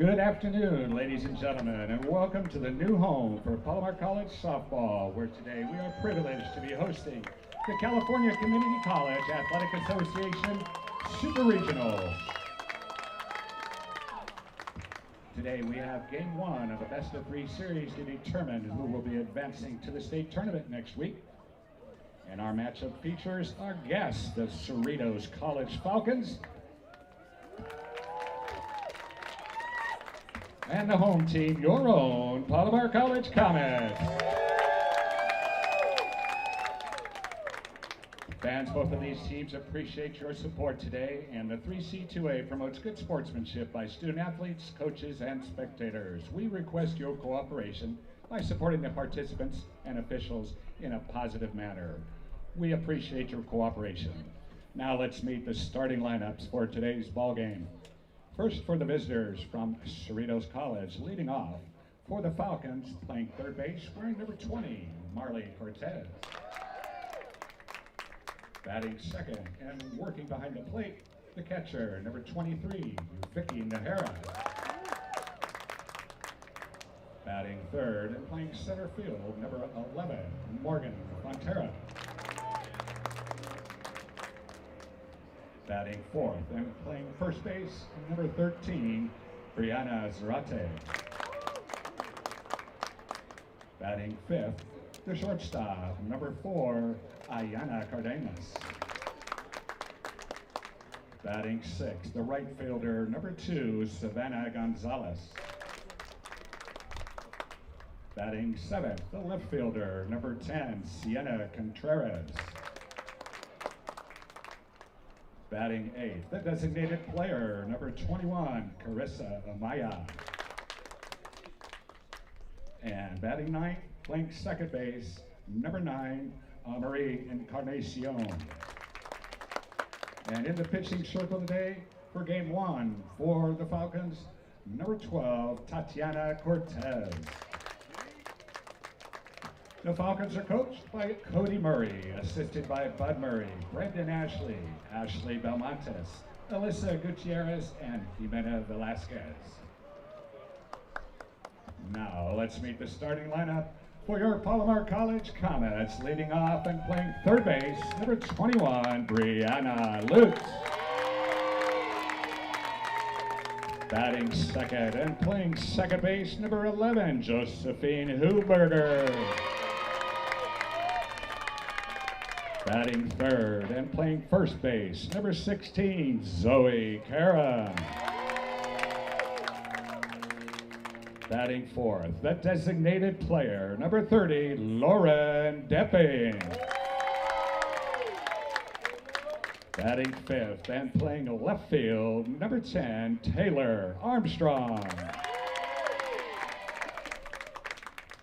Good afternoon, ladies and gentlemen, and welcome to the new home for Palomar College softball, where today we are privileged to be hosting the California Community College Athletic Association Super Regionals. Today we have game one of a best-of-3 series to determine who will be advancing to the state tournament next week. And our matchup features our guests, the Cerritos College Falcons, and the home team, your own Palomar College Comets. Fans, both of these teams appreciate your support today, and the 3C2A promotes good sportsmanship by student athletes, coaches, and spectators. We request your cooperation by supporting the participants and officials in a positive manner. We appreciate your cooperation. Now let's meet the starting lineups for today's ball game. First, for the visitors from Cerritos College, leading off for the Falcons, playing third base, wearing number 20, Marley Cortez. Batting second and working behind the plate, the catcher, number 23, Vicky Nahara. Batting third and playing center field, number 11, Morgan Fontera. Batting fourth and playing first base, number 13, Brianna Zarate. Batting fifth, the shortstop, number 4, Ayana Cardenas. Batting sixth, the right fielder, number 2, Savannah Gonzalez. Batting seventh, the left fielder, number 10, Sienna Contreras. Batting eighth, the designated player, number 21, Carissa Amaya. And batting ninth, playing second base, number 9, Marie Encarnacion. And in the pitching circle today for game one for the Falcons, number 12, Tatiana Cortez. The Falcons are coached by Cody Murray, assisted by Bud Murray, Brendan Ashley, Ashley Belmontes, Alyssa Gutierrez, and Jimena Velasquez. Now let's meet the starting lineup for your Palomar College Comets, leading off and playing third base, number 21, Brianna Lutz. Batting second and playing second base, number 11, Josephine Huberger. Batting third and playing first base, number 16, Zoe Cara. Batting fourth, the designated player, number 30, Lauren Depping. Batting fifth and playing left field, number 10, Taylor Armstrong.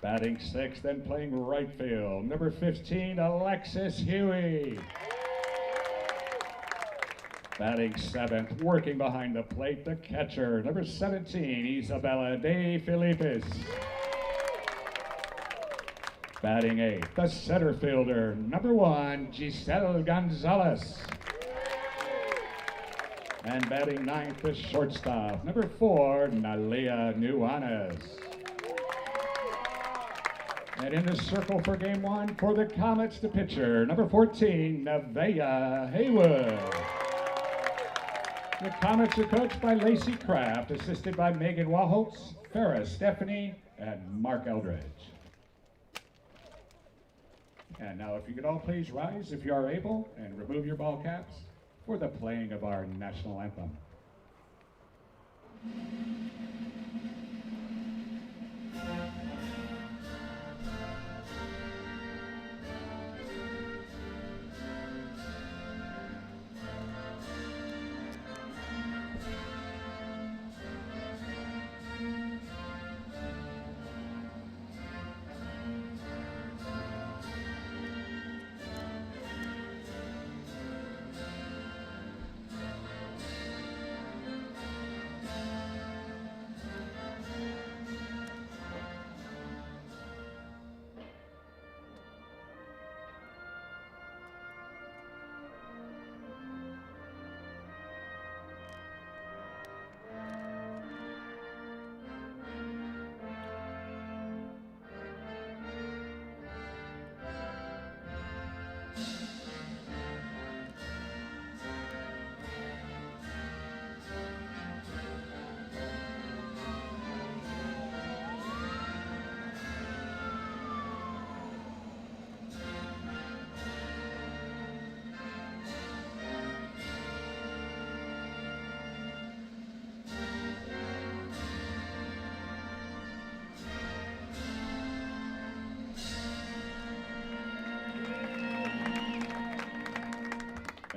Batting sixth and playing right field, number 15, Alexis Huey. Batting seventh, working behind the plate, the catcher, number 17, Isabella De Filippis. Batting eighth, the center fielder, number 1, Giselle Gonzalez. And batting ninth, the shortstop, number 4, Nalia Nuanez. And in the circle for game one for the Comets, the pitcher, number 14, Nevaeh Haywood. The Comets are coached by Lacey Kraft, assisted by Megan Wahholtz, Farrah Stephanie, and Mark Eldridge. And now if you could all please rise if you are able and remove your ball caps for the playing of our national anthem.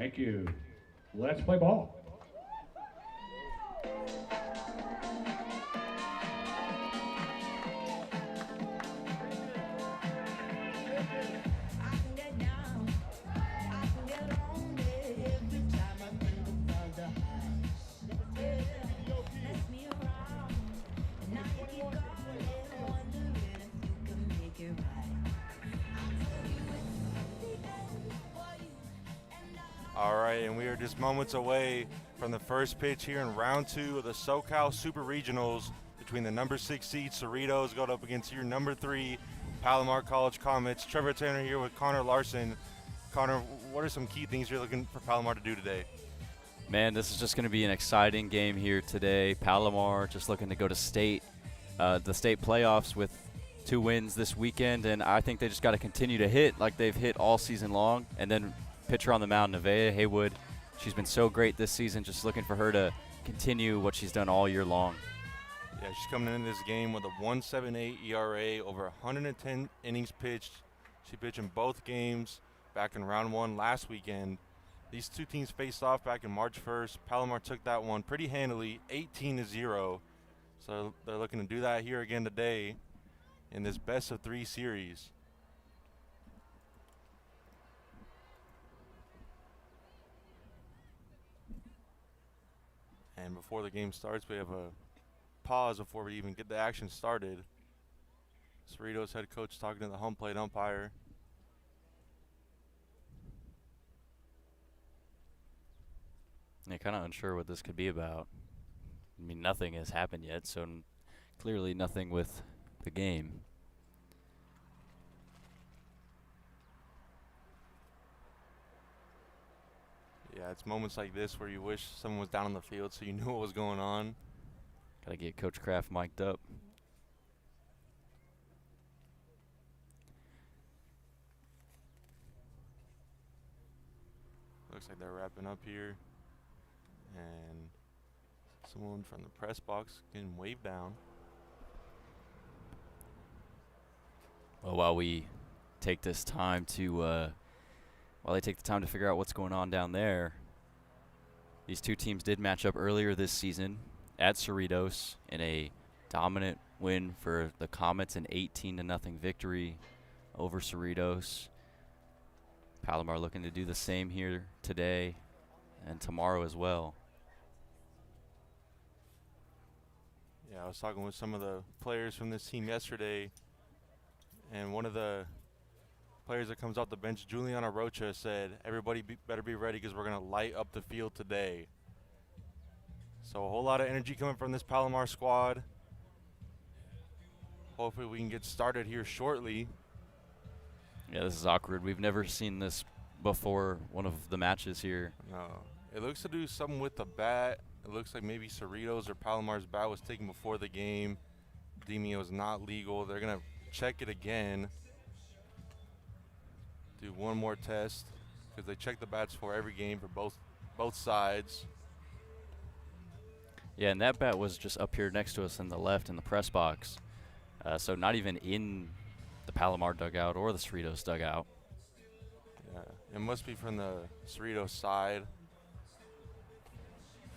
Thank you. Let's play ball. All right, and we are just moments away from the first pitch here in round 2 of the SoCal Super Regionals between the number 6 seed Cerritos going up against your number 3 Palomar College Comets. Trevor Tanner here with Connor Larson. Connor, what are some key things you're looking for Palomar to do today? Man, this is just going to be an exciting game here today. Palomar just looking to go to the state playoffs with 2 wins this weekend, and I think they just got to continue to hit like they've hit all season long. And then pitcher on the mound, Nevaeh Haywood, she's been so great this season. Just looking for her to continue what she's done all year long. Yeah, she's coming into this game with a 1.78 ERA, over 110 innings pitched. She pitched in both games back in round 1 last weekend. These 2 teams faced off back in March 1st. Palomar took that one pretty handily, 18-0. So they're looking to do that here again today in this best-of-3 series. And before the game starts, we have a pause before we even get the action started. Cerritos head coach talking to the home plate umpire. Yeah, kind of unsure what this could be about. I mean, nothing has happened yet, so clearly nothing with the game. Yeah, it's moments like this where you wish someone was down on the field so you knew what was going on. Got to get Coach Kraft mic'd up. Looks like they're wrapping up here. And someone from the press box getting waved down. Well, while they take the time to figure out what's going on down there, these 2 teams did match up earlier this season at Cerritos in a dominant win for the Comets, an 18-0 victory over Cerritos. Palomar looking to do the same here today and tomorrow as well. Yeah, I was talking with some of the players from this team yesterday, and one of the players that comes off the bench, Juliana Rocha, said, everybody better be ready because we're going to light up the field today. So a whole lot of energy coming from this Palomar squad. Hopefully we can get started here shortly. Yeah, this is awkward. We've never seen this before one of the matches here. No, it looks to do something with the bat. It looks like maybe Cerritos or Palomar's bat was taken before the game, deeming it was not legal. They're going to check it again. Do one more test because they check the bats for every game for both sides. Yeah, and that bat was just up here next to us in the left in the press box. So not even in the Palomar dugout or the Cerritos dugout. Yeah, it must be from the Cerritos side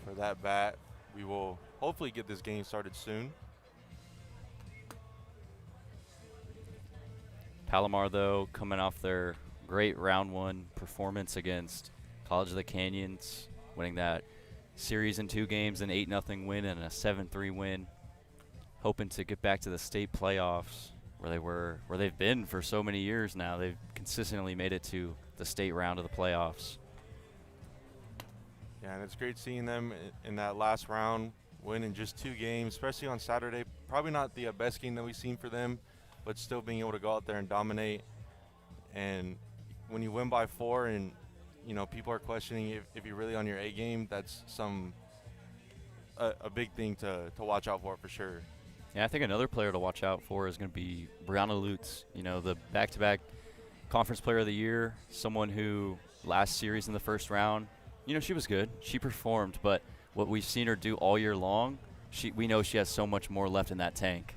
for that bat. We will hopefully get this game started soon. Palomar, though, coming off their great round 1 performance against College of the Canyons, winning that series in 2 games, an 8-0 win and a 7-3 win, hoping to get back to the state playoffs where they've been for so many years now. They've consistently made it to the state round of the playoffs. Yeah, and it's great seeing them in that last round win in just 2 games, especially on Saturday. Probably not the best game that we've seen for them, but still being able to go out there and dominate. And when you win by 4 and, you know, people are questioning if you're really on your A game, that's a big thing to watch out for sure. Yeah, I think another player to watch out for is going to be Brianna Lutz, you know, the back-to-back Conference Player of the Year, someone who last series in the first round, you know, she was good. She performed, but what we've seen her do all year long, we know she has so much more left in that tank.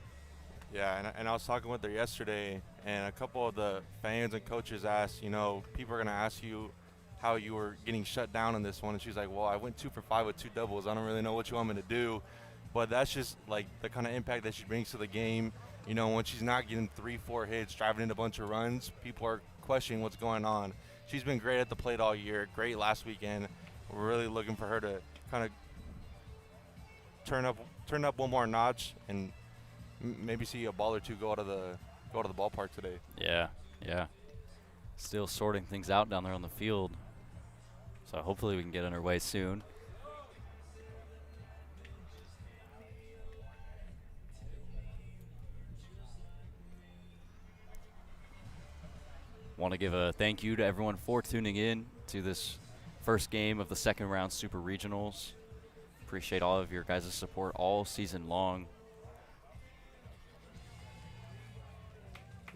Yeah, and I was talking with her yesterday, and a couple of the fans and coaches asked, you know, people are going to ask you how you were getting shut down in this one. And she's like, well, I went 2 for 5 with 2 doubles. I don't really know what you want me to do. But that's just like the kind of impact that she brings to the game. You know, when she's not getting 3-4 hits, driving in a bunch of runs, people are questioning what's going on. She's been great at the plate all year, great last weekend. We're really looking for her to kind of turn up one more notch and maybe see a ball or two go to the ballpark today. Yeah. Still sorting things out down there on the field. So hopefully we can get underway soon. Want to give a thank you to everyone for tuning in to this first game of the second round Super Regionals. Appreciate all of your guys' support all season long.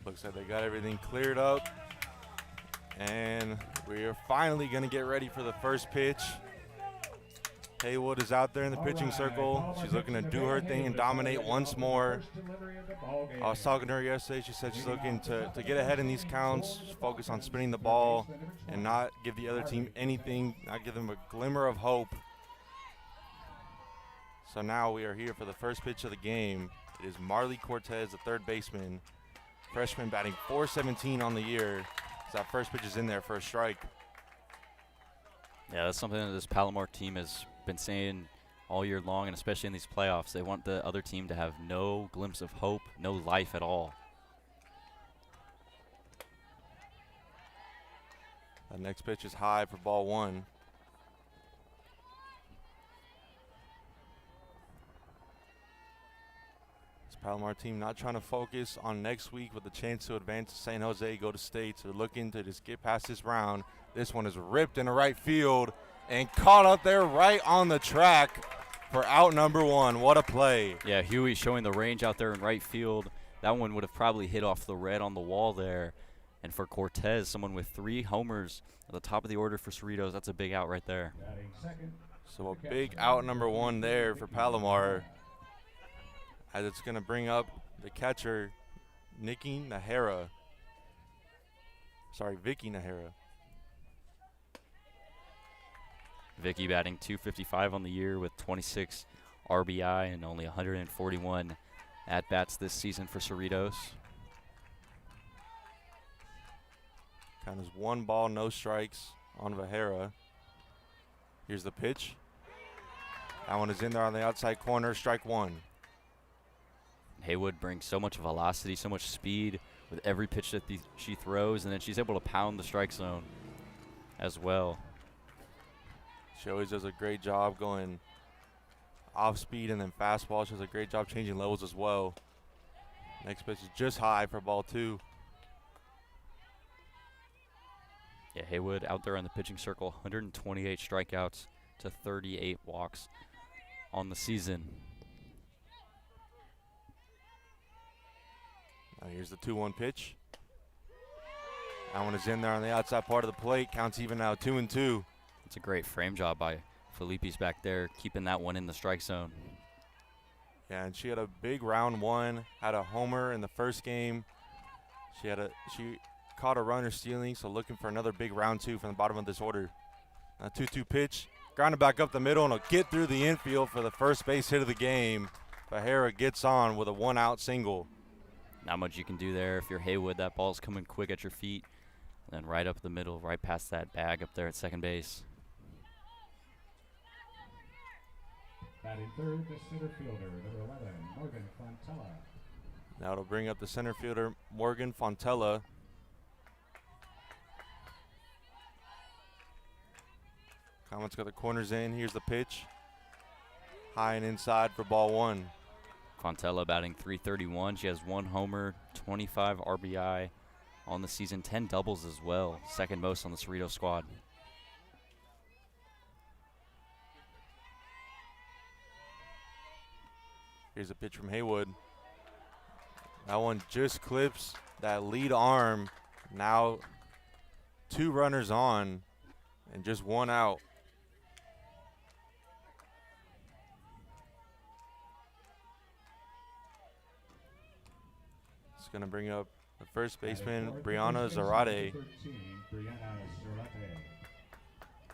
Looks like they got everything cleared up. And we are finally going to get ready for the first pitch. Haywood is out there in the pitching circle. She's looking to do her thing and dominate once more. I was talking to her yesterday. She said she's looking to get ahead in these counts, focus on spinning the ball, and not give the other team anything, not give them a glimmer of hope. So now we are here for the first pitch of the game. It is Marley Cortez, the third baseman, freshman batting .417 on the year. So that first pitch is in there for a strike. Yeah, that's something that this Palomar team has been saying all year long, and especially in these playoffs. They want the other team to have no glimpse of hope, no life at all. The next pitch is high for ball 1. This Palomar team not trying to focus on next week with a chance to advance to San Jose, go to state. So they're looking to just get past this round. This one is ripped into right field and caught up there right on the track for out number 1. What a play. Yeah, Huey showing the range out there in right field. That one would have probably hit off the red on the wall there. And for Cortez, someone with 3 homers at the top of the order for Cerritos, that's a big out right there. So a big out number 1 there for Palomar, as it's going to bring up the catcher, Vicky Nahara. Vicky batting .255 on the year with 26 RBI and only 141 at-bats this season for Cerritos. Count is 1 ball, no strikes on Vajera. Here's the pitch. That one is in there on the outside corner, strike 1. Haywood brings so much velocity, so much speed with every pitch that she throws, and then she's able to pound the strike zone as well. She always does a great job going off speed and then fastball. She does a great job changing levels as well. Next pitch is just high for ball 2. Yeah, Haywood out there on the pitching circle, 128 strikeouts to 38 walks on the season. Now here's the 2-1 pitch. That one is in there on the outside part of the plate. Counts even now, 2-2. It's a great frame job by Felipe's back there, keeping that one in the strike zone. Yeah, and she had a big round 1, had a homer in the first game. She caught a runner stealing, so looking for another big round 2 from the bottom of this order. A 2-2 pitch, grounded back up the middle, and it'll get through the infield for the first base hit of the game. Vajera gets on with a 1-out single. Not much you can do there. If you're Haywood, that ball's coming quick at your feet. And then right up the middle, right past that bag up there at second base. Batting third, the center fielder, number 11, Morgan Fontella. Now it'll bring up the center fielder, Morgan Fontella. Comet's got the corners in. Here's the pitch. High and inside for ball 1. Fontella batting .331. She has 1 homer, 25 RBI on the season, 10 doubles as well. Second most on the Cerritos squad. Here's a pitch from Haywood. That one just clips that lead arm. Now 2 runners on and just 1 out. It's going to bring up the first baseman, Brianna Zarate.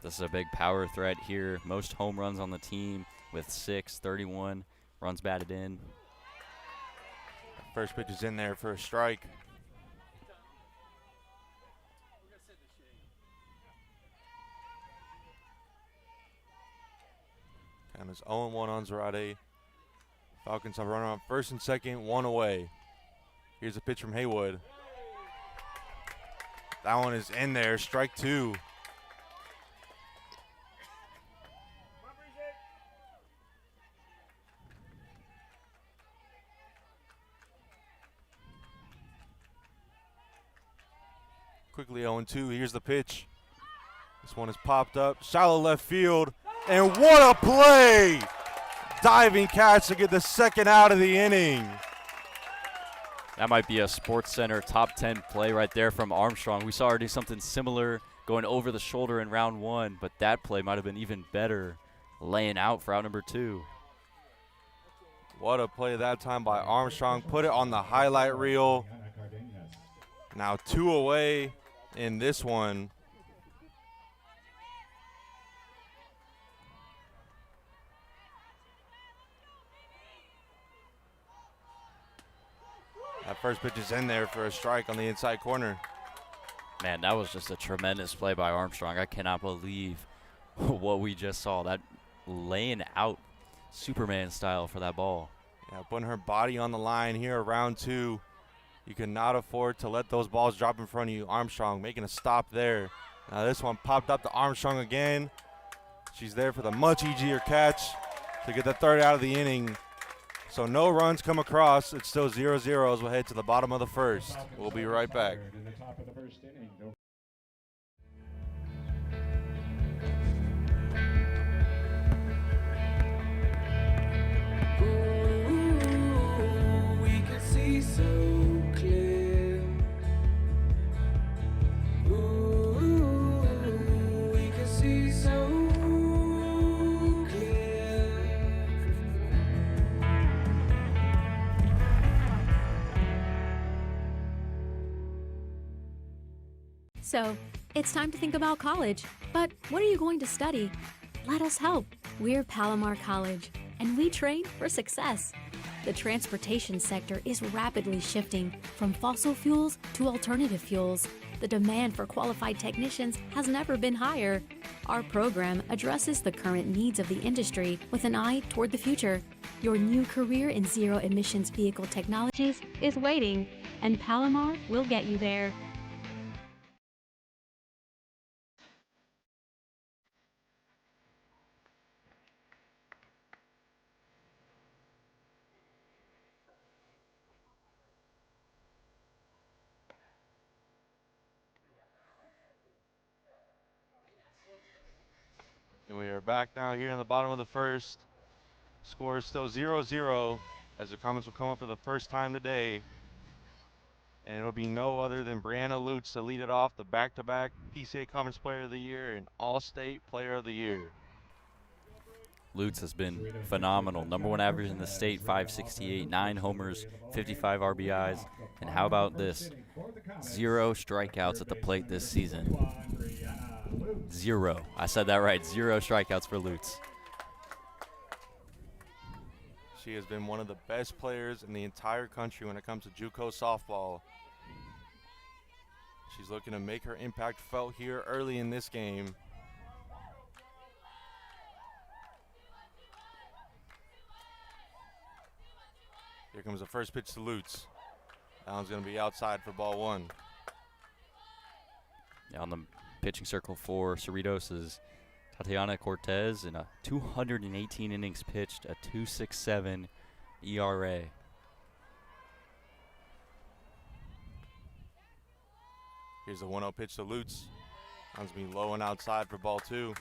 This is a big power threat here. Most home runs on the team with 6, 31 runs batted in. First pitch is in there for a strike. And it's 0-1 on Zarate. Falcons have run on first and second, 1 away. Here's a pitch from Haywood. That one is in there, strike 2. Quickly 0-2, here's the pitch. This one is popped up, shallow left field, and what a play! Diving catch to get the second out of the inning. That might be a Sports Center top 10 play right there from Armstrong. We saw her do something similar going over the shoulder in round 1, but that play might have been even better, laying out for out number 2. What a play that time by Armstrong. Put it on the highlight reel. Now 2 away in this one. That first pitch is in there for a strike on the inside corner. Man, that was just a tremendous play by Armstrong. I cannot believe what we just saw. That laying out Superman style for that ball. Yeah, putting her body on the line here, round 2. You cannot afford to let those balls drop in front of you. Armstrong making a stop there. Now this one popped up to Armstrong again. She's there for the much easier catch to get the third out of the inning. So no runs come across. It's still 0-0 as we'll head to the bottom of the first. We'll be right back. We can see so clear. We can see so So, it's time to think about college. But what are you going to study? Let us help. We're Palomar College, and we train for success. The transportation sector is rapidly shifting from fossil fuels to alternative fuels. The demand for qualified technicians has never been higher. Our program addresses the current needs of the industry with an eye toward the future. Your new career in zero-emissions vehicle technologies is waiting, and Palomar will get you there. And we are back now here in the bottom of the first. Score is still 0-0 as the comments will come up for the first time today. And it'll be no other than Brianna Lutz to lead it off, the back-to-back PCA Conference Player of the Year and All-State Player of the Year. Lutz has been phenomenal. Number 1 average in the state, 568, 9 homers, 55 RBIs. And how about this? 0 strikeouts at the plate this season. 0. I said that right. 0 strikeouts for Lutz. She has been one of the best players in the entire country when it comes to JUCO softball. She's looking to make her impact felt here early in this game. Here comes the first pitch to Lutz. That one's going to be outside for ball 1. On the pitching circle for Cerritos is Tatiana Cortez in a 218 innings pitched, a 2.67 ERA. Here's the 1-0 pitch to Lutz. One's going to be low and outside for ball 2.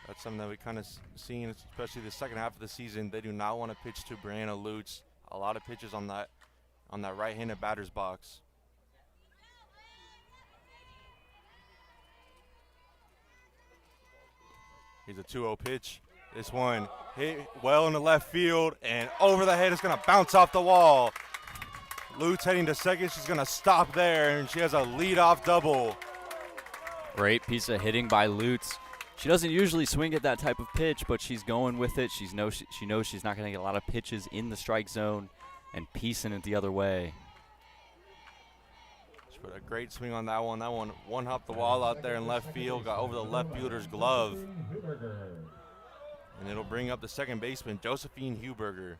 That's something that we kind of seen, especially the second half of the season. They do not want to pitch to Brianna Lutz. A lot of pitches on that right-handed batter's box. Here's a 2-0 pitch. This one hit well in the left field and over the head. It's going to bounce off the wall. Lutz heading to second. She's going to stop there, and she has a leadoff double Great piece of hitting by Lutz. She doesn't usually swing at that type of pitch, but she's going with it. She knows she's not going to get a lot of pitches in the strike zone and piecing it the other way. She put a great swing on that one. That one hopped the wall out there in left field, got over the left fielder's glove. And it'll bring up the second baseman, Josephine Huberger.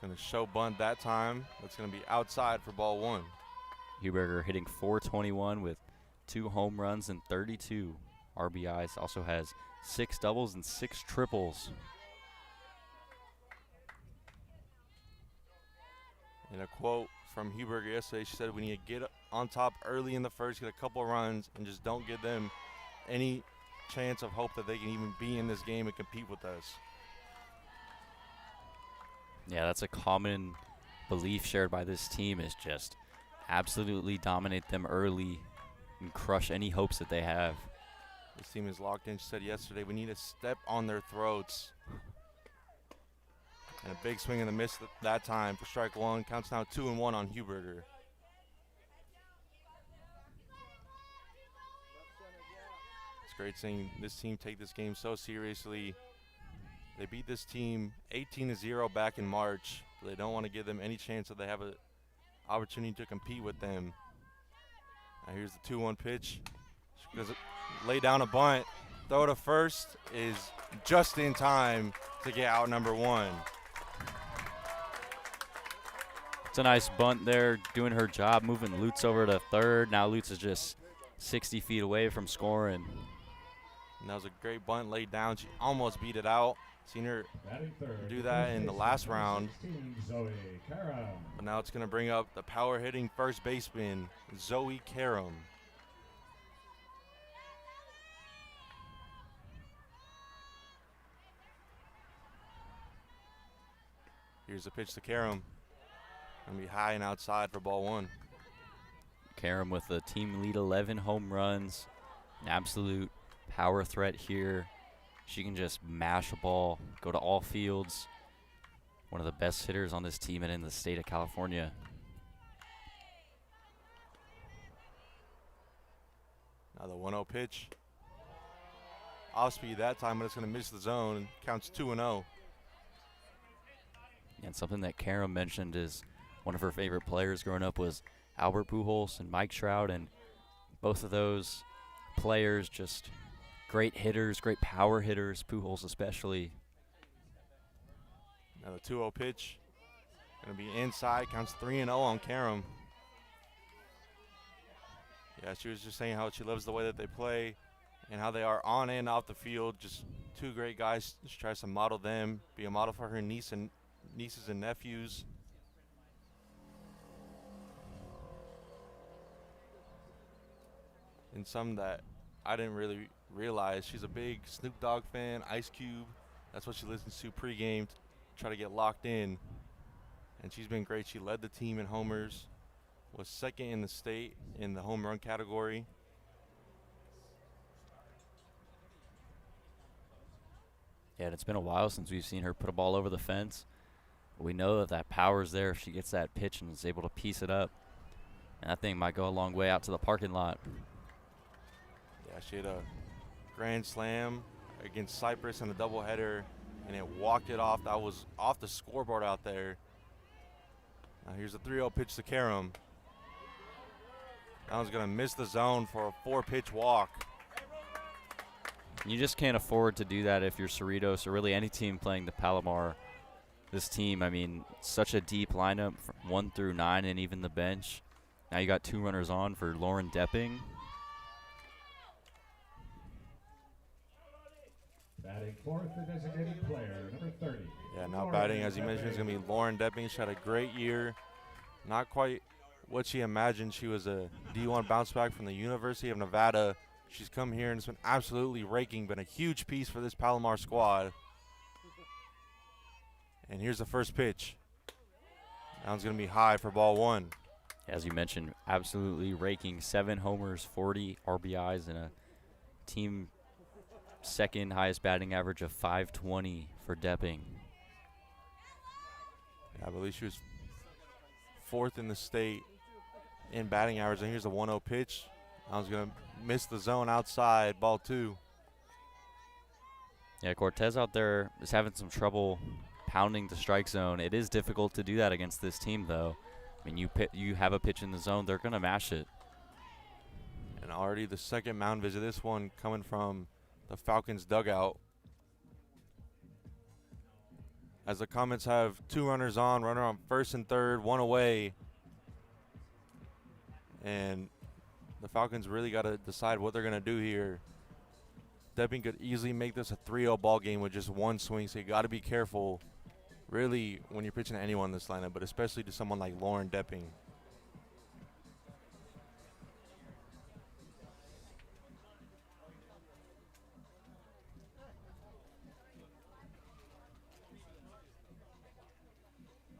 Going to show bunt that time. That's going to be outside for ball one. Huberger hitting .421 with 2 home runs and 32 RBIs. Also has 6 doubles and 6 triples. In a quote from Huberger yesterday, she said, "We need to get on top early in the first, get a couple of runs, and just don't give them any chance of hope that they can even be in this game and compete with us." Yeah, that's a common belief shared by this team, is just absolutely dominate them early and crush any hopes that they have. This team is locked in. She said yesterday, we need to step on their throats. And a big swing and a miss that time for strike one. Counts now 2-1 on Huberger. It's great seeing this team take this game so seriously. They beat this team 18-0 back in March. But they don't want to give them any chance that they have an opportunity to compete with them. Now here's the 2-1 pitch. She goes lay down a bunt. Throw to first is just in time to get out number one. It's a nice bunt there, doing her job, moving Lutz over to third. Now Lutz is just 60 feet away from scoring. And that was a great bunt laid down. She almost beat it out. Seen her do that in the last round. But now it's going to bring up the power hitting first baseman, Zoe Karam. Here's the pitch to Karam. Going to be high and outside for ball one. Karam with a team lead 11 home runs. An absolute power threat here. She can just mash a ball, go to all fields. One of the best hitters on this team and in the state of California. Now the 1-0 pitch. Off speed that time, but it's going to miss the zone. Counts 2-0. And something that Karam mentioned is one of her favorite players growing up was Albert Pujols and Mike Trout, and both of those players just great hitters, great power hitters, Pujols especially. Now the 2-0 pitch. Going to be inside, counts 3-0 on Karam. Yeah, she was just saying how she loves the way that they play and how they are on and off the field. Just two great guys. She tries to model them, be a model for her nieces and nephews. And some that I didn't really realize. She's a big Snoop Dogg fan, Ice Cube. That's what she listens to pregame to try to get locked in. And she's been great. She led the team in homers, was second in the state in the home run category. Yeah, and it's been a while since we've seen her put a ball over the fence. But we know that that power's there if she gets that pitch and is able to piece it up. And that thing might go a long way out to the parking lot. Yeah, she had a grand slam against Cypress in a doubleheader, and it walked it off. That was off the scoreboard out there. Now here's a 3-0 pitch to Karam. That one's going to miss the zone for a 4-pitch walk. You just can't afford to do that if you're Cerritos or really any team playing the Palomar. This team, I mean, such a deep lineup from 1 through 9 and even the bench. Now you got 2 runners on for Lauren Depping. Batting fourth, the designated player, number 30. Yeah, now batting, as you mentioned, is going to be Lauren Depping. She had a great year. Not quite what she imagined. She was a D1 bounce back from the University of Nevada. She's come here and it's been absolutely raking, been a huge piece for this Palomar squad. And here's the first pitch. That one's going to be high for ball one. As you mentioned, absolutely raking. 7 homers, 40 RBIs, and a team second highest batting average of .520 for Depping. Yeah, I believe she was 4th in the state in batting average. And here's a 1-0 pitch. I was going to miss the zone outside, ball 2. Yeah, Cortez out there is having some trouble pounding the strike zone. It is difficult to do that against this team, though. I mean, you have a pitch in the zone, they're going to mash it. And already the second mound visit, this one coming from the Falcons dugout. As the Comets have 2 runners on, runner on 1st and 3rd, 1 away. And the Falcons really got to decide what they're going to do here. Depping could easily make this a 3-0 ball game with just 1 swing, so you got to be careful, really, when you're pitching to anyone in this lineup, but especially to someone like Lauren Depping.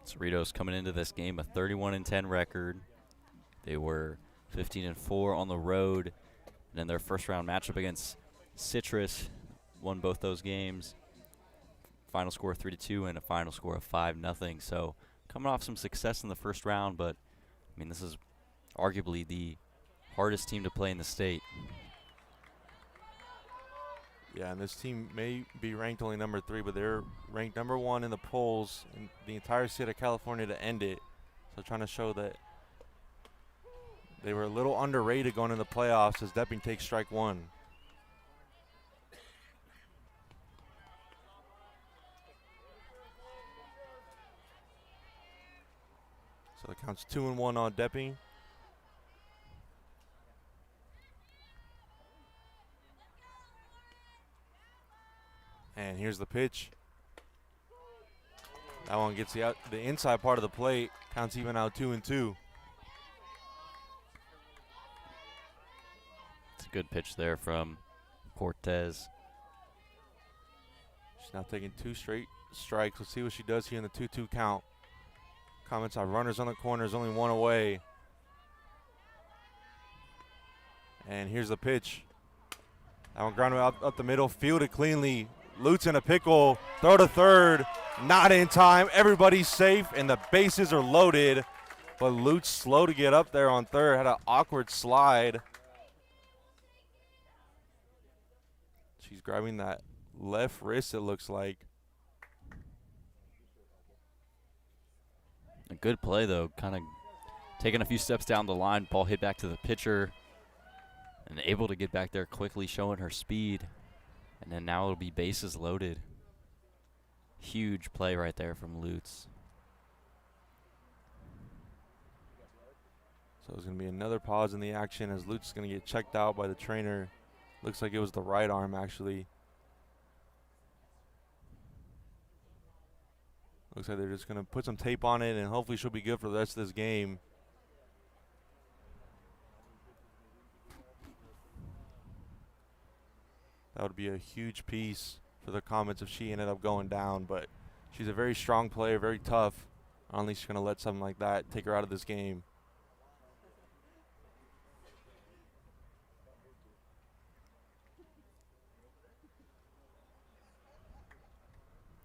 Cerritos coming into this game a 31-10 record. They were 15-4 on the road, and in their first round matchup against Citrus, won both those games. Final score 3-2 and a final score of 5-0. So coming off some success in the first round, but I mean, this is arguably the hardest team to play in the state. Yeah, and this team may be ranked only number 3, but they're ranked number 1 in the polls in the entire state of California to end it. So trying to show that they were a little underrated going into the playoffs as Depping takes strike 1. So it counts 2-1 on Depping. And here's the pitch. That one gets the inside part of the plate. Counts even out 2-2. It's a good pitch there from Cortez. She's now taking 2 straight strikes. Let's see what she does here in the 2-2 count. Comets have runners on the corners, only 1 away. And here's the pitch. That one grounded up the middle, fielded cleanly. Lutz in a pickle, throw to 3rd, not in time. Everybody's safe, and the bases are loaded. But Lutz slow to get up there on 3rd, had an awkward slide. She's grabbing that left wrist, it looks like. A good play, though, kind of taking a few steps down the line. Ball hit back to the pitcher and able to get back there quickly, showing her speed. And then now it'll be bases loaded. Huge play right there from Lutz. So there's going to be another pause in the action as Lutz is going to get checked out by the trainer. Looks like it was the right arm, actually. Looks like they're just going to put some tape on it, and hopefully she'll be good for the rest of this game. That would be a huge piece for the Comets if she ended up going down, but she's a very strong player, very tough. I don't think she's going to let something like that take her out of this game.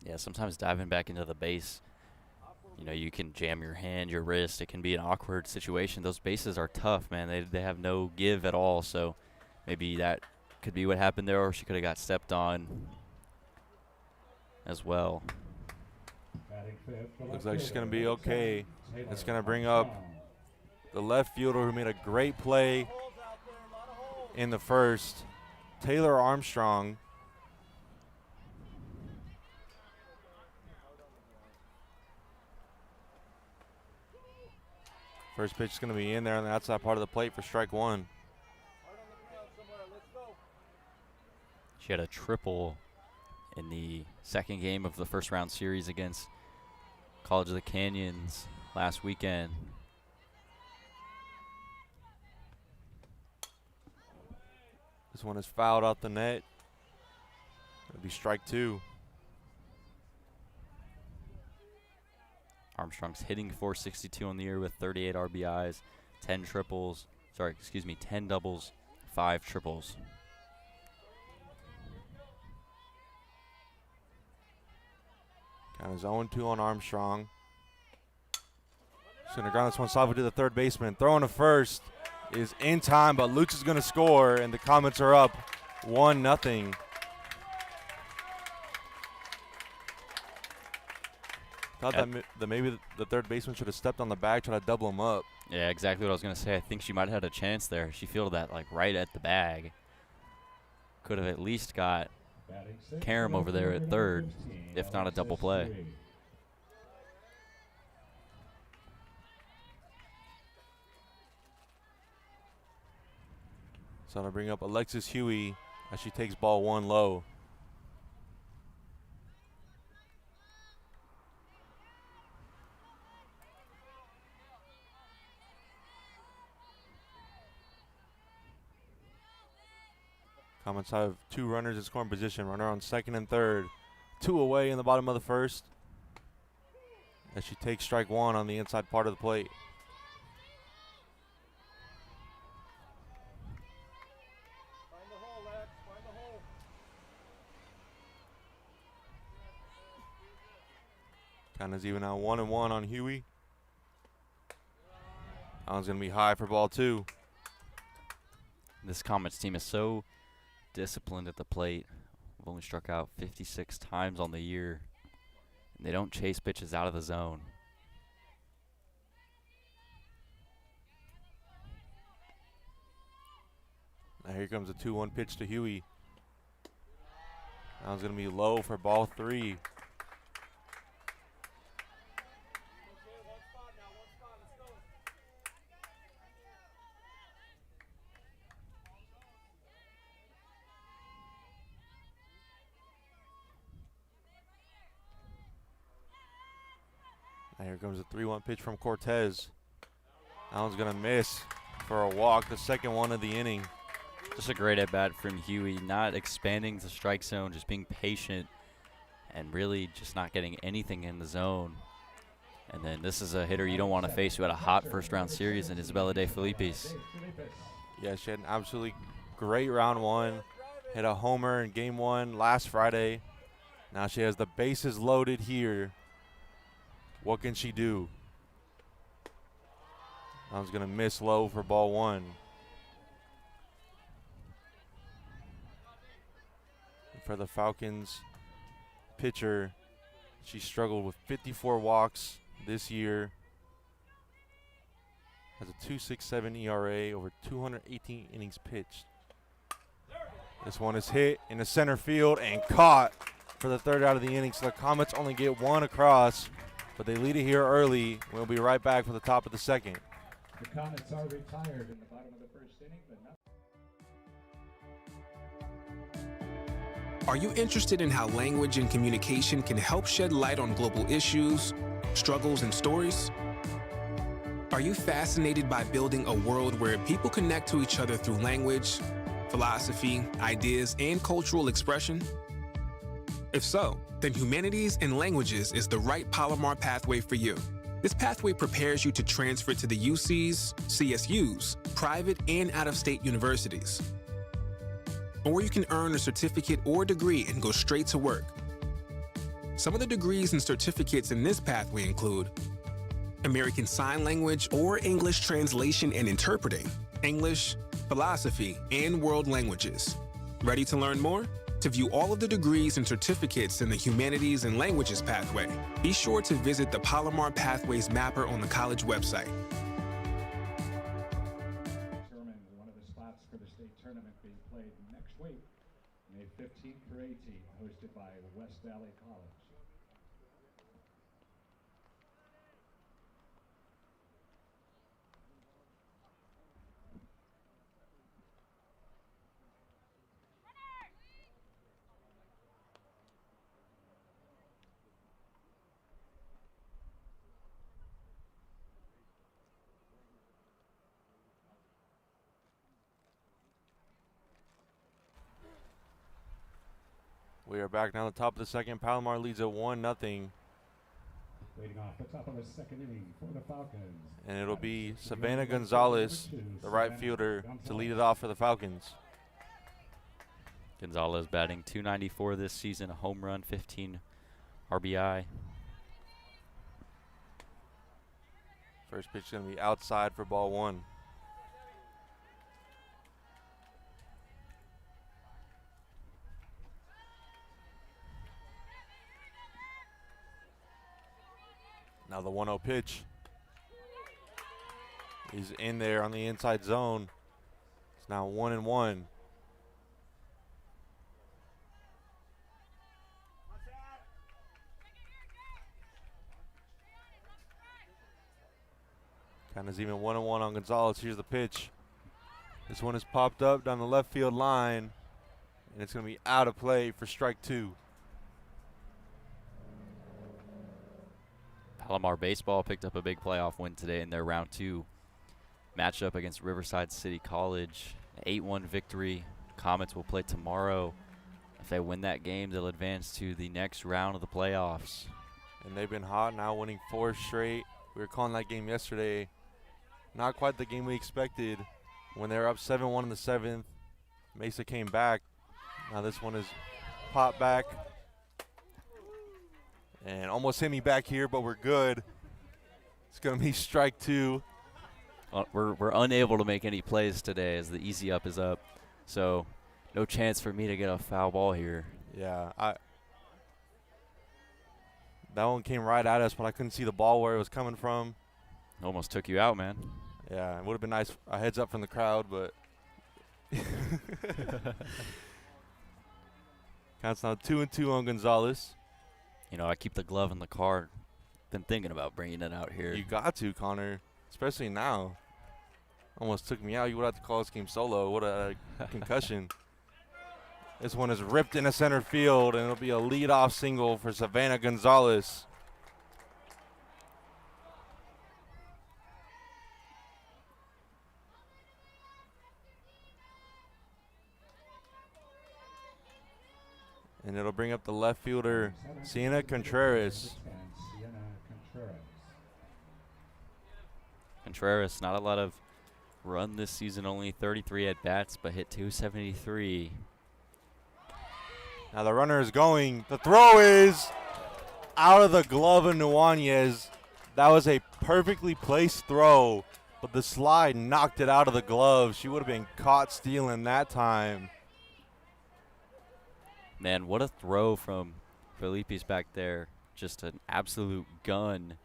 Yeah, sometimes diving back into the base, you know, you can jam your hand, your wrist. It can be an awkward situation. Those bases are tough, man. They have no give at all, so maybe that could be what happened there, or she could have got stepped on as well. Looks like she's going to be okay. It's going to bring up the left fielder who made a great play in the first, Taylor Armstrong. First pitch is going to be in there on the outside part of the plate for strike 1. She had a triple in the second game of the first round series against College of the Canyons last weekend. This one is fouled out the net. It'll be strike 2. Armstrong's hitting .462 on the year with 38 RBIs, 10 doubles, 5 triples. Count is 0-2 on Armstrong. She's going to ground this one softly to the third baseman. Throwing to first is in time, but Lutz is going to score, and the Comets are up 1-0. Thought that maybe the third baseman should have stepped on the bag, try to double him up. Yeah, exactly what I was going to say. I think she might have had a chance there. She fielded that like right at the bag. Could have at least got Karam over there at third, if not a double play. So I'm going to bring up Alexis Huey as she takes ball 1 low. Comets have 2 runners in scoring position. Runner on second and third. 2 away in the bottom of the first. As she takes strike 1 on the inside part of the plate. Find the hole, Lex. Find the hole. Count is even now 1-1 on Huey. That one's going to be high for ball 2. This Comets team is so disciplined at the plate. We've only struck out 56 times on the year. And they don't chase pitches out of the zone. Now here comes a 2-1 pitch to Huey. That one's going to be low for ball 3. Now here comes a 3-1 pitch from Cortez. That one's going to miss for a walk, the second one of the inning. Just a great at-bat from Huey, not expanding the strike zone, just being patient and really just not getting anything in the zone. And then this is a hitter you don't want to face who had a hot first-round series in Isabella de Felipes. Yeah, she had an absolutely great round 1. Hit a homer in game 1 last Friday. Now she has the bases loaded here. What can she do? That one's going to miss low for ball 1. For the Falcons pitcher, she struggled with 54 walks this year. Has a 2.67 ERA, over 218 innings pitched. This one is hit in the center field and caught for the third out of the inning. So the Comets only get 1 across, but they lead it here early. We'll be right back for the top of the second. The Comets are retired in the bottom of the first inning, but not. Are you interested in how language and communication can help shed light on global issues, struggles, and stories? Are you fascinated by building a world where people connect to each other through language, philosophy, ideas, and cultural expression? If so, then Humanities and Languages is the right Palomar pathway for you. This pathway prepares you to transfer to the UCs, CSUs, private and out-of-state universities. Or you can earn a certificate or degree and go straight to work. Some of the degrees and certificates in this pathway include American Sign Language or English Translation and Interpreting, English, Philosophy, and World Languages. Ready to learn more? To view all of the degrees and certificates in the Humanities and Languages pathway, be sure to visit the Palomar Pathways Mapper on the college website. Determine one of the spots for the state tournament being played next week, May 15th through 18th, hosted by West Valley College. We are back now at the top of the second. Palomar leads at 1-0. Leading off the top of the second inning for the Falcons. And it'll be Savannah Gonzalez, the right fielder, to lead it off for the Falcons. Gonzalez batting .294 this season, a home run, 15 RBI. First pitch is going to be outside for ball 1. Now the 1-0 pitch. He's in there on the inside zone. It's now 1-1. Count is even 1-1 on Gonzalez. Here's the pitch. This one is popped up down the left field line, and it's going to be out of play for strike 2. Palomar Baseball picked up a big playoff win today in their round 2 matchup against Riverside City College. 8-1 victory. Comets will play tomorrow. If they win that game, they'll advance to the next round of the playoffs. And they've been hot now, winning 4 straight. We were calling that game yesterday. Not quite the game we expected. When they were up 7-1 in the 7th, Mesa came back. Now this one is popped back. And almost hit me back here, but we're good. It's going to be strike 2. We're unable to make any plays today as the easy up is up. So no chance for me to get a foul ball here. Yeah, that one came right at us, but I couldn't see the ball where it was coming from. Almost took you out, man. Yeah, it would have been nice, a heads up from the crowd, but counts now 2-2 on Gonzalez. You know, I keep the glove in the car. Been thinking about bringing it out here. You got to, Connor, especially now. Almost took me out. You would have to call this game solo. What a concussion. This one is ripped into center field, and it'll be a leadoff single for Savannah Gonzalez. And it'll bring up the left fielder, Sienna Contreras. Contreras, not a lot of run this season, only 33 at bats, but hit 273. Now the runner is going. The throw is out of the glove of Nuanez. That was a perfectly placed throw, but the slide knocked it out of the glove. She would have been caught stealing that time. Man, what a throw from Felipe's back there. Just an absolute gun.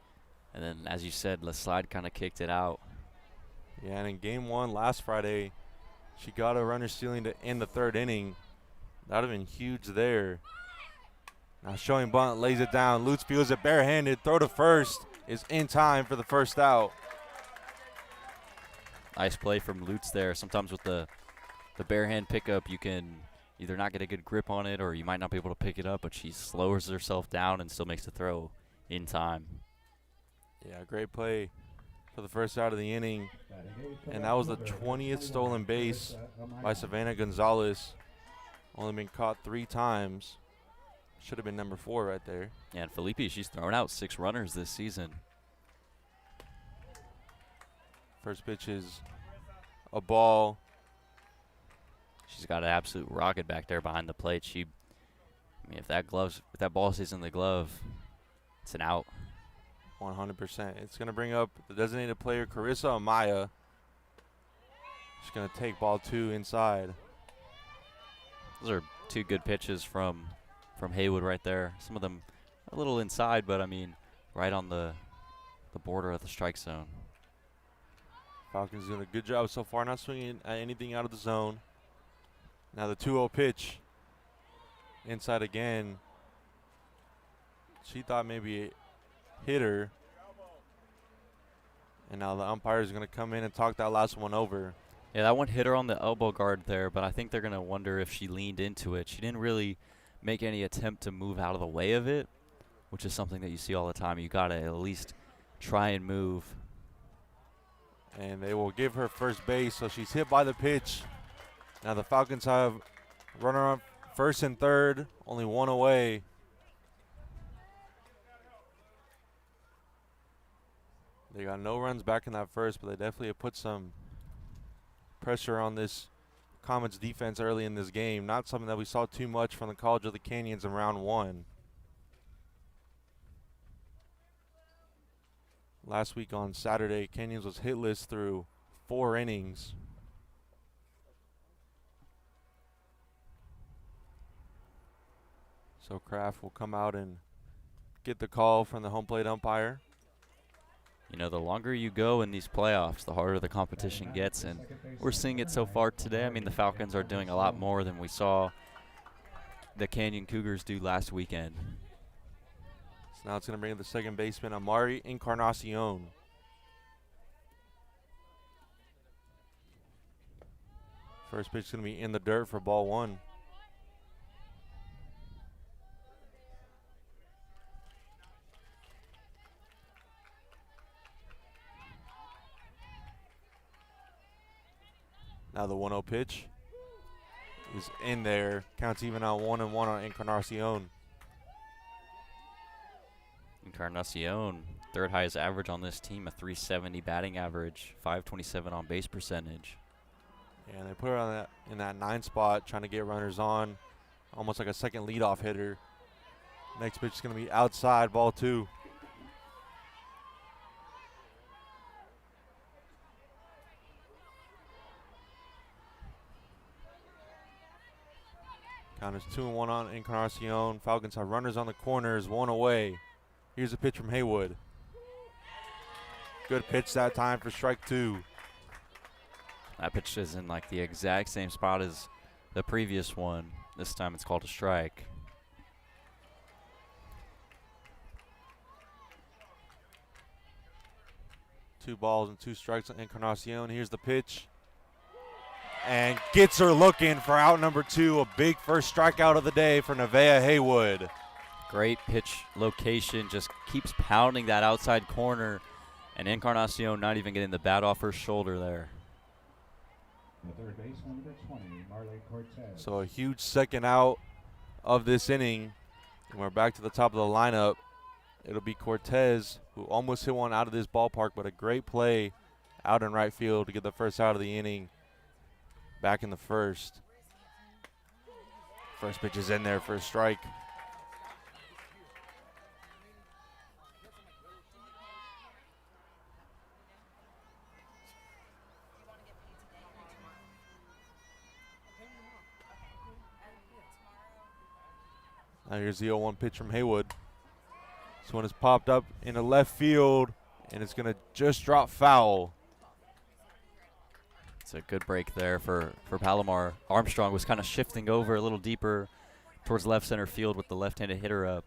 And then, as you said, the slide kind of kicked it out. Yeah, and in game 1 last Friday, she got a runner stealing to end the 3rd inning. That would have been huge there. Now showing bunt, lays it down. Lutz feels it barehanded. Throw to first is in time for the first out. Nice play from Lutz there. Sometimes with the bare hand pickup, you can either not get a good grip on it or you might not be able to pick it up, but she slows herself down and still makes the throw in time. Yeah, great play for the first out of the inning. And that was the 20th stolen base by Savannah Gonzalez. Only been caught 3 times. Should have been number 4 right there. Yeah, and Felipe, she's thrown out 6 runners this season. First pitch is a ball. She's got an absolute rocket back there behind the plate. I mean, if that ball stays in the glove, it's an out. 100%. It's going to bring up the designated player, Carissa Amaya. She's going to take ball 2 inside. Those are 2 good pitches from Haywood right there. Some of them a little inside, but I mean, right on the border of the strike zone. Falcons doing a good job so far, not swinging at anything out of the zone. Now the 2-0 pitch. Inside again. She thought maybe it hit her. And now the umpire is going to come in and talk that last one over. Yeah, that one hit her on the elbow guard there, but I think they're going to wonder if she leaned into it. She didn't really make any attempt to move out of the way of it, which is something that you see all the time. You got to at least try and move. And they will give her first base, so she's hit by the pitch. Now the Falcons have runner up first and third, only 1 away. They got no runs back in that first, but they definitely have put some pressure on this Comets defense early in this game. Not something that we saw too much from the College of the Canyons in round 1. Last week on Saturday, Canyons was hitless through 4 innings. So Kraft will come out and get the call from the home plate umpire. You know, the longer you go in these playoffs, the harder the competition gets, and we're seeing it so far today. I mean, the Falcons are doing a lot more than we saw the Canyon Cougars do last weekend. So now it's going to bring in the second baseman, Amari Encarnacion. First pitch is going to be in the dirt for ball 1. Now the 1-0 pitch is in there. Counts even on 1-1 on Encarnacion. Encarnacion, third highest average on this team, a .370 batting average, .527 on base percentage. Yeah, and they put her on in that 9 spot, trying to get runners on, almost like a second leadoff hitter. Next pitch is going to be outside, ball 2. Count is 2-1 on Encarnacion. Falcons have runners on the corners, 1 away. Here's a pitch from Haywood. Good pitch that time for strike 2. That pitch is in like the exact same spot as the previous one. This time it's called a strike. Two balls and 2 strikes on Encarnacion. Here's the pitch. And gets her looking for out number 2. A big first strikeout of the day for Nevaeh Haywood. Great pitch location, just keeps pounding that outside corner. And Encarnacion not even getting the bat off her shoulder there. The third baseman, number 20, Marley Cortez. So a huge second out of this inning. And we're back to the top of the lineup. It'll be Cortez, who almost hit one out of this ballpark, but a great play out in right field to get the first out of the inning. Back in the first. First pitch is in there for a strike. Now here's the 0-1 pitch from Haywood. This one is popped up into left field, and it's going to just drop foul. It's a good break there for Palomar. Armstrong was kind of shifting over a little deeper towards left center field with the left-handed hitter up.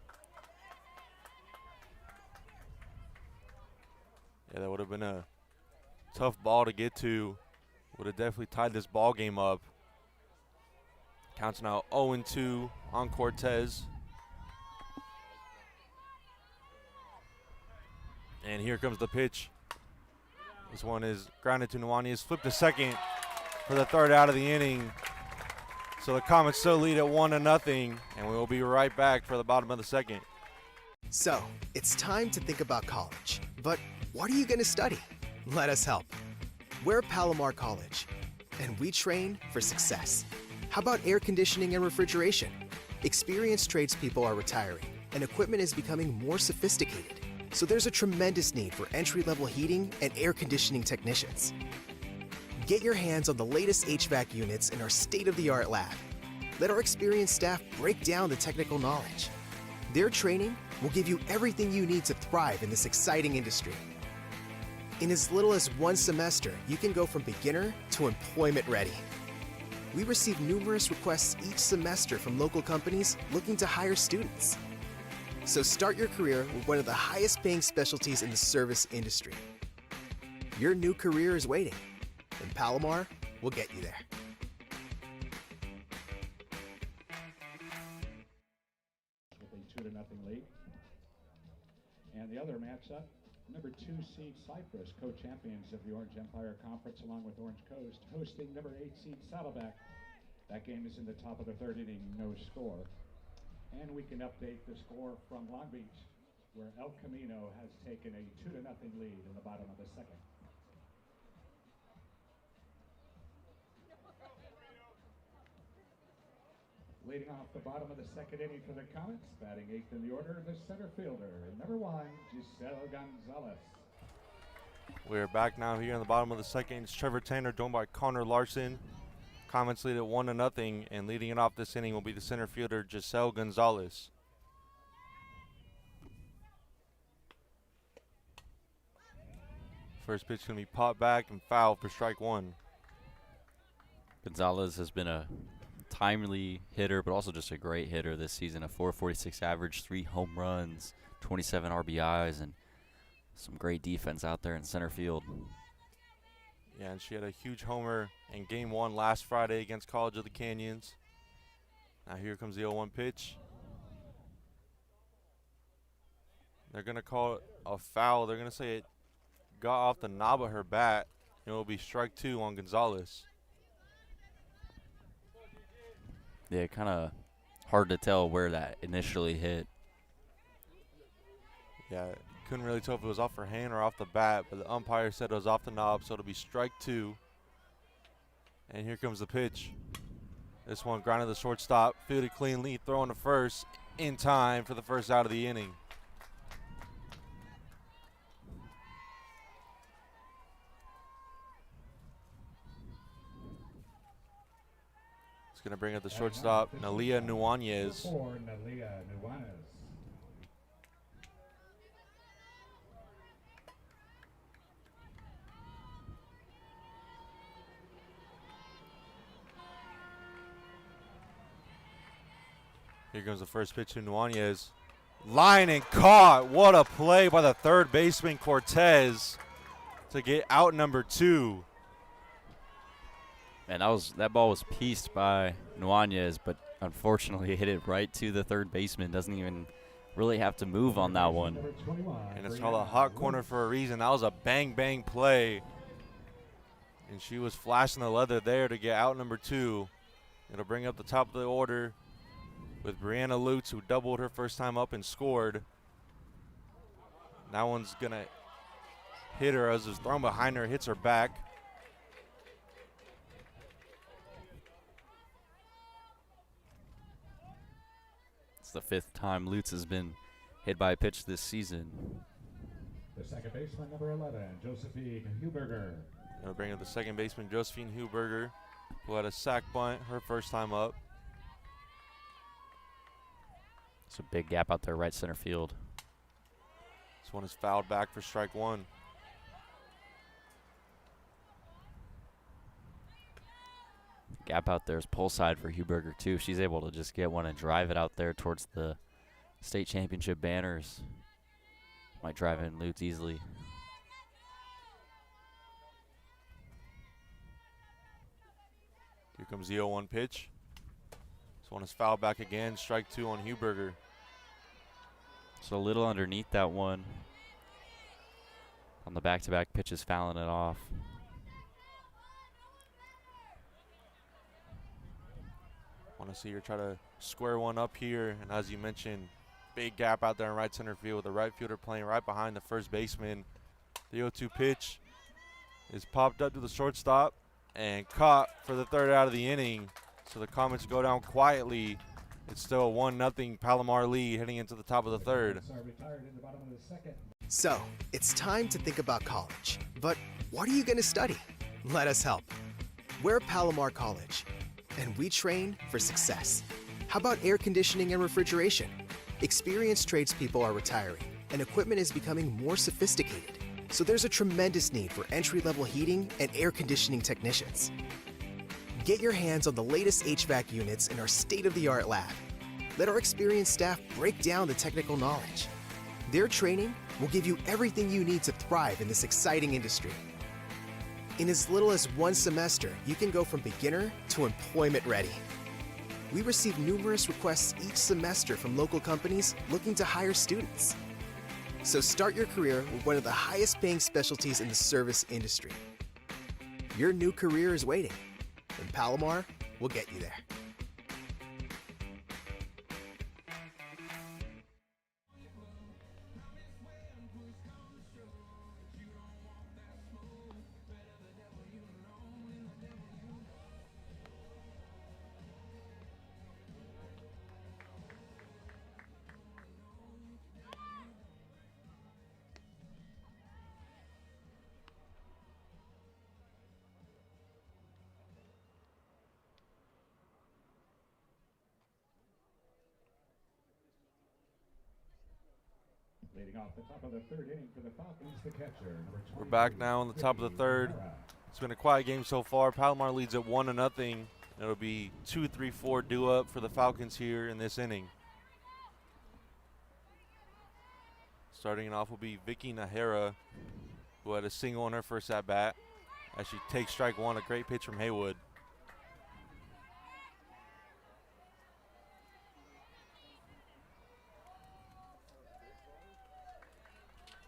Yeah, that would have been a tough ball to get to. Would have definitely tied this ball game up. Counts now 0-2 on Cortez. And here comes the pitch. This one is grounded to Nwani. He's flipped to second for the third out of the inning. So the Comets still lead at 1-0, and we will be right back for the bottom of the second. So, it's time to think about college. But what are you going to study? Let us help. We're Palomar College, and we train for success. How about air conditioning and refrigeration? Experienced tradespeople are retiring, and equipment is becoming more sophisticated. So there's a tremendous need for entry-level heating and air conditioning technicians. Get your hands on the latest HVAC units in our state-of-the-art lab. Let our experienced staff break down the technical knowledge. Their training will give you everything you need to thrive in this exciting industry. In as little as 1 semester, you can go from beginner to employment ready. We receive numerous requests each semester from local companies looking to hire students. So start your career with one of the highest paying specialties in the service industry. Your new career is waiting, and Palomar will get you there. With a 2-0 lead. And the other matchup, number 2 seed Cypress, co-champions of the Orange Empire Conference along with Orange Coast, hosting number 8 seed Saddleback. That game is in the top of the third inning, no score. And we can update the score from Long Beach, where El Camino has taken a 2-0 lead in the bottom of the second. Leading off the bottom of the second inning for the Comets, batting 8th in the order, the center fielder, number 1, Giselle Gonzalez. We're back now here in the bottom of the second. It's Trevor Tanner, joined by Connor Larson. Comets lead at 1-0, and leading it off this inning will be the center fielder, Giselle Gonzalez. First pitch going to be popped back and foul for strike one. Gonzalez has been a timely hitter, but also just a great hitter this season. A .446 average, 3 home runs, 27 RBIs, and some great defense out there in center field. Yeah, and she had a huge homer in Game 1 last Friday against College of the Canyons. Now here comes the 0-1 pitch. They're going to call it a foul. They're going to say it got off the knob of her bat. It will be strike 2 on Gonzalez. Yeah, kind of hard to tell where that initially hit. Yeah, couldn't really tell if it was off her hand or off the bat, but the umpire said it was off the knob, so it'll be strike 2. And here comes the pitch. This one grounded the shortstop, fielded cleanly, throwing to first in time for the first out of the inning. It's going to bring up the shortstop, Nalia Nuanez. For Nalia Nuanez. Here comes the first pitch to Nuanez. Line and caught. What a play by the third baseman Cortez to get out number 2. And that ball was pieced by Nuanez, but unfortunately hit it right to the third baseman. Doesn't even really have to move on that one. And it's called a hot corner for a reason. That was a bang-bang play. And she was flashing the leather there to get out number 2. It'll bring up the top of the order with Brianna Lutz, who doubled her first time up and scored. That one's going to hit her as it's thrown behind her, hits her back. It's the 5th time Lutz has been hit by a pitch this season. The second baseman, number 11, Josephine Huberger. It'll bring up the second baseman, Josephine Huberger, who had a sac bunt her first time up. It's a big gap out there, right center field. This one is fouled back for strike 1. Gap out there is pull side for Huberger too. She's able to just get one and drive it out there towards the state championship banners. Might drive in Lutz easily. Here comes the 0-1 pitch. This one is fouled back again. Strike 2 on Huberger. So a little underneath that one. On the back-to-back pitches, fouling it off. Want to see her try to square one up here. And as you mentioned, big gap out there in right center field with the right fielder playing right behind the first baseman. The 0-2 pitch is popped up to the shortstop and caught for the third out of the inning. So the Comets go down quietly. It's still a 1-0 Palomar lead heading into the top of the third. So, it's time to think about college. But what are you going to study? Let us help. We're Palomar College, and we train for success. How about air conditioning and refrigeration? Experienced tradespeople are retiring, and equipment is becoming more sophisticated. So there's a tremendous need for entry-level heating and air conditioning technicians. Get your hands on the latest HVAC units in our state-of-the-art lab. Let our experienced staff break down the technical knowledge. Their training will give you everything you need to thrive in this exciting industry. In as little as 1 semester, you can go from beginner to employment ready. We receive numerous requests each semester from local companies looking to hire students. So start your career with one of the highest paying specialties in the service industry. Your new career is waiting, and Palomar will get you there. Leading off the top of the third inning for the Falcons, the catcher, number 23. We're back now in the top of the third. It's been a quiet game so far. Palomar leads at 1-0. It'll be 2-3-4 due up for the Falcons here in this inning. Starting it off will be Vicky Nahara, who had a single on her first at bat as she takes strike one. A great pitch from Haywood.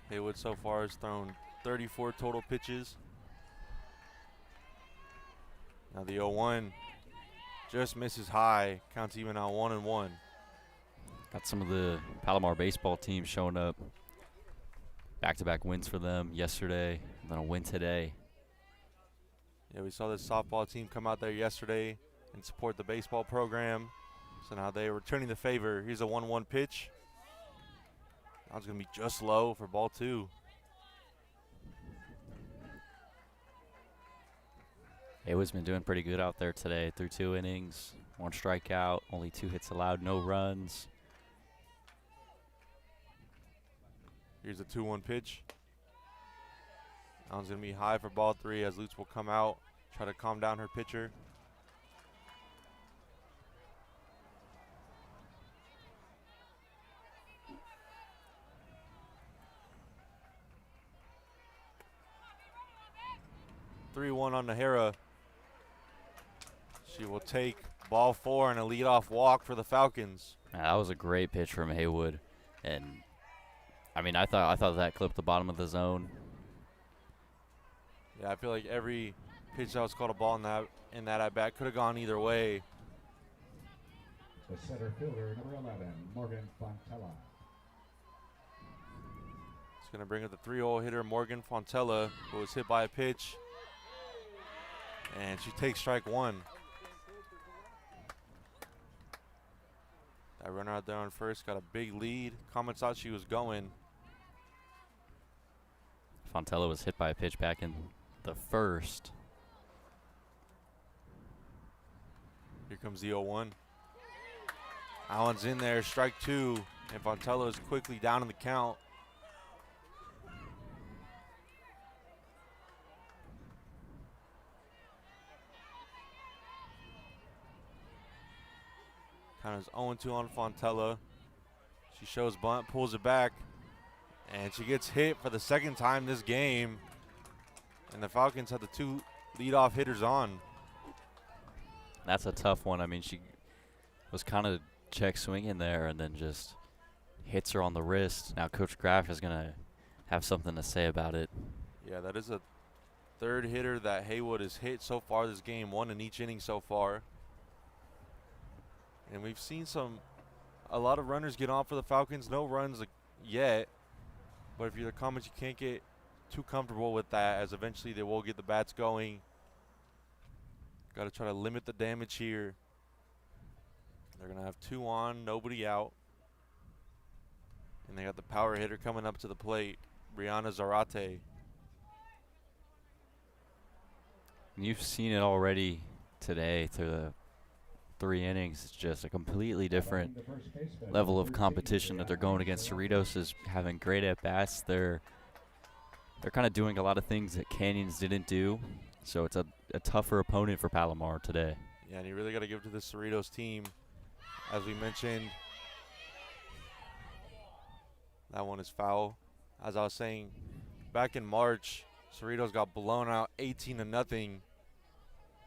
Haywood so far has thrown 34 total pitches. Now the 0-1 just misses high. Counts even on 1-1. Got some of the Palomar baseball teams showing up. Back-to-back wins for them yesterday, and then a win today. Yeah, we saw this softball team come out there yesterday and support the baseball program. So now they are returning the favor. Here's a 1-1 pitch. That was going to be just low for ball two. Haywood's been doing pretty good out there today through 2 innings, 1 strikeout, only 2 hits allowed, no runs. Here's a 2-1 pitch. That one's going to be high for ball 3 as Lutz will come out, try to calm down her pitcher. (3-1) on Nahara. She will take ball 4 and a leadoff walk for the Falcons. That was a great pitch from Haywood, and I mean, I thought that clipped the bottom of the zone. Yeah, I feel like every pitch that was called a ball in that at bat could have gone either way. The center fielder, number 11, Morgan Fontella. It's going to bring up the 3-0 hitter, Morgan Fontella, who was hit by a pitch. And she takes strike 1. That runner out there on first got a big lead. Comets thought she was going. Fontella was hit by a pitch back in the first. Here comes the 0-1. Allen's in there, strike 2, and Fontella is quickly down in the count. Count is 0-2 on Fontella. She shows bunt, pulls it back, and she gets hit for the second time this game. And the Falcons have the 2 leadoff hitters on. That's a tough one. I mean, she was kind of check swinging there and then just hits her on the wrist. Now Coach Graff is going to have something to say about it. Yeah, that is a 3rd hitter that Haywood has hit so far this game, 1 in each inning so far. And we've seen a lot of runners get on for the Falcons. No runs yet, but if you're the Comets, you can't get too comfortable with that, as eventually they will get the bats going. Got to try to limit the damage here. They're going to have 2 on, nobody out. And they got the power hitter coming up to the plate, Brianna Zarate. You've seen it already today through the 3 innings. It's just a completely different level of competition that they're going against. Cerritos is having great at-bats. They're kind of doing a lot of things that Canyons didn't do, so it's a tougher opponent for Palomar today. Yeah, and you really got to give it to the Cerritos team. As we mentioned, that one is foul. As I was saying, back in March, Cerritos got blown out 18-0.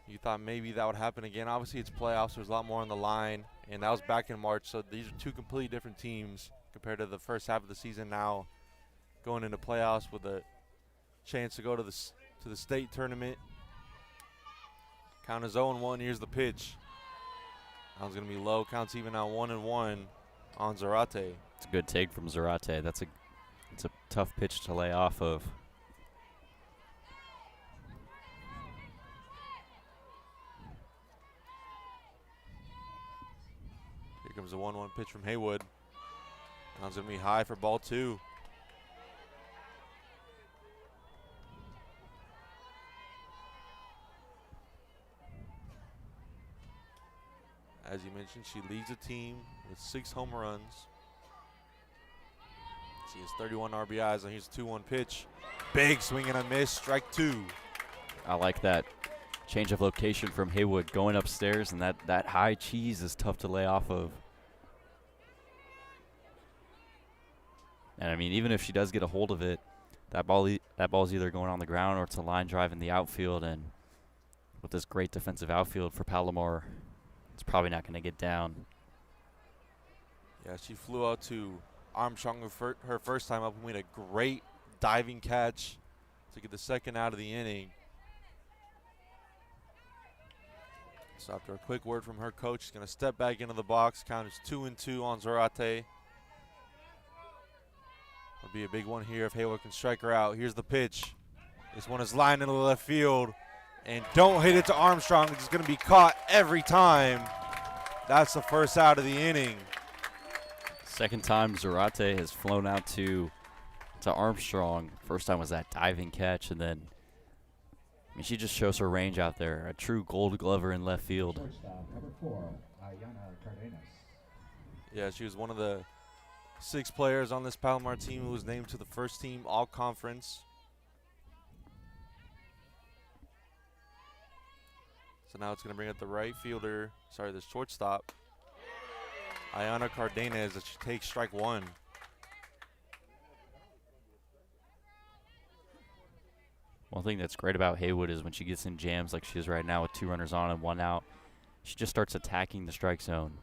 You thought maybe that would happen again. Obviously, it's playoffs. There's a lot more on the line, and that was back in March. So these are 2 completely different teams compared to the first half of the season now, going into playoffs with a chance to go to the state tournament. Count is 0-1. Here's the pitch. That one's going to be low. Counts even now 1-1 on Zarate. It's a good take from Zarate. It's a tough pitch to lay off of. Here comes a 1-1 pitch from Haywood. That one's going to be high for ball 2. As you mentioned, she leads the team with 6 home runs. He has 31 RBIs, and here's a 2-1 pitch. Big swing and a miss, strike 2. I like that change of location from Haywood going upstairs, and that high cheese is tough to lay off of. And I mean, even if she does get a hold of it, that ball's either going on the ground or it's a line drive in the outfield. And with this great defensive outfield for Palomar, it's probably not going to get down. Yeah, she flew out to Armstrong her first time up and made a great diving catch to get the second out of the inning. So after a quick word from her coach, she's going to step back into the box. Count is 2-2 on Zarate. Will be a big one here if Haywood can strike her out. Here's the pitch. This one is lined into left field. And don't hit it to Armstrong. It's going to be caught every time. That's the first out of the inning. Second time Zarate has flown out to Armstrong. First time was that diving catch, and then I mean, she just shows her range out there. A true Gold Glover in left field. Shortstop, number 4, Ayana Cardenas. Yeah, she was one of the 6 players on this Palomar team who was named to the first team all-conference. So now it's going to bring up the right fielder, the shortstop, Ayana Cardenas, as she takes strike 1. One thing that's great about Haywood is when she gets in jams like she is right now with 2 runners on and 1 out, she just starts attacking the strike zone.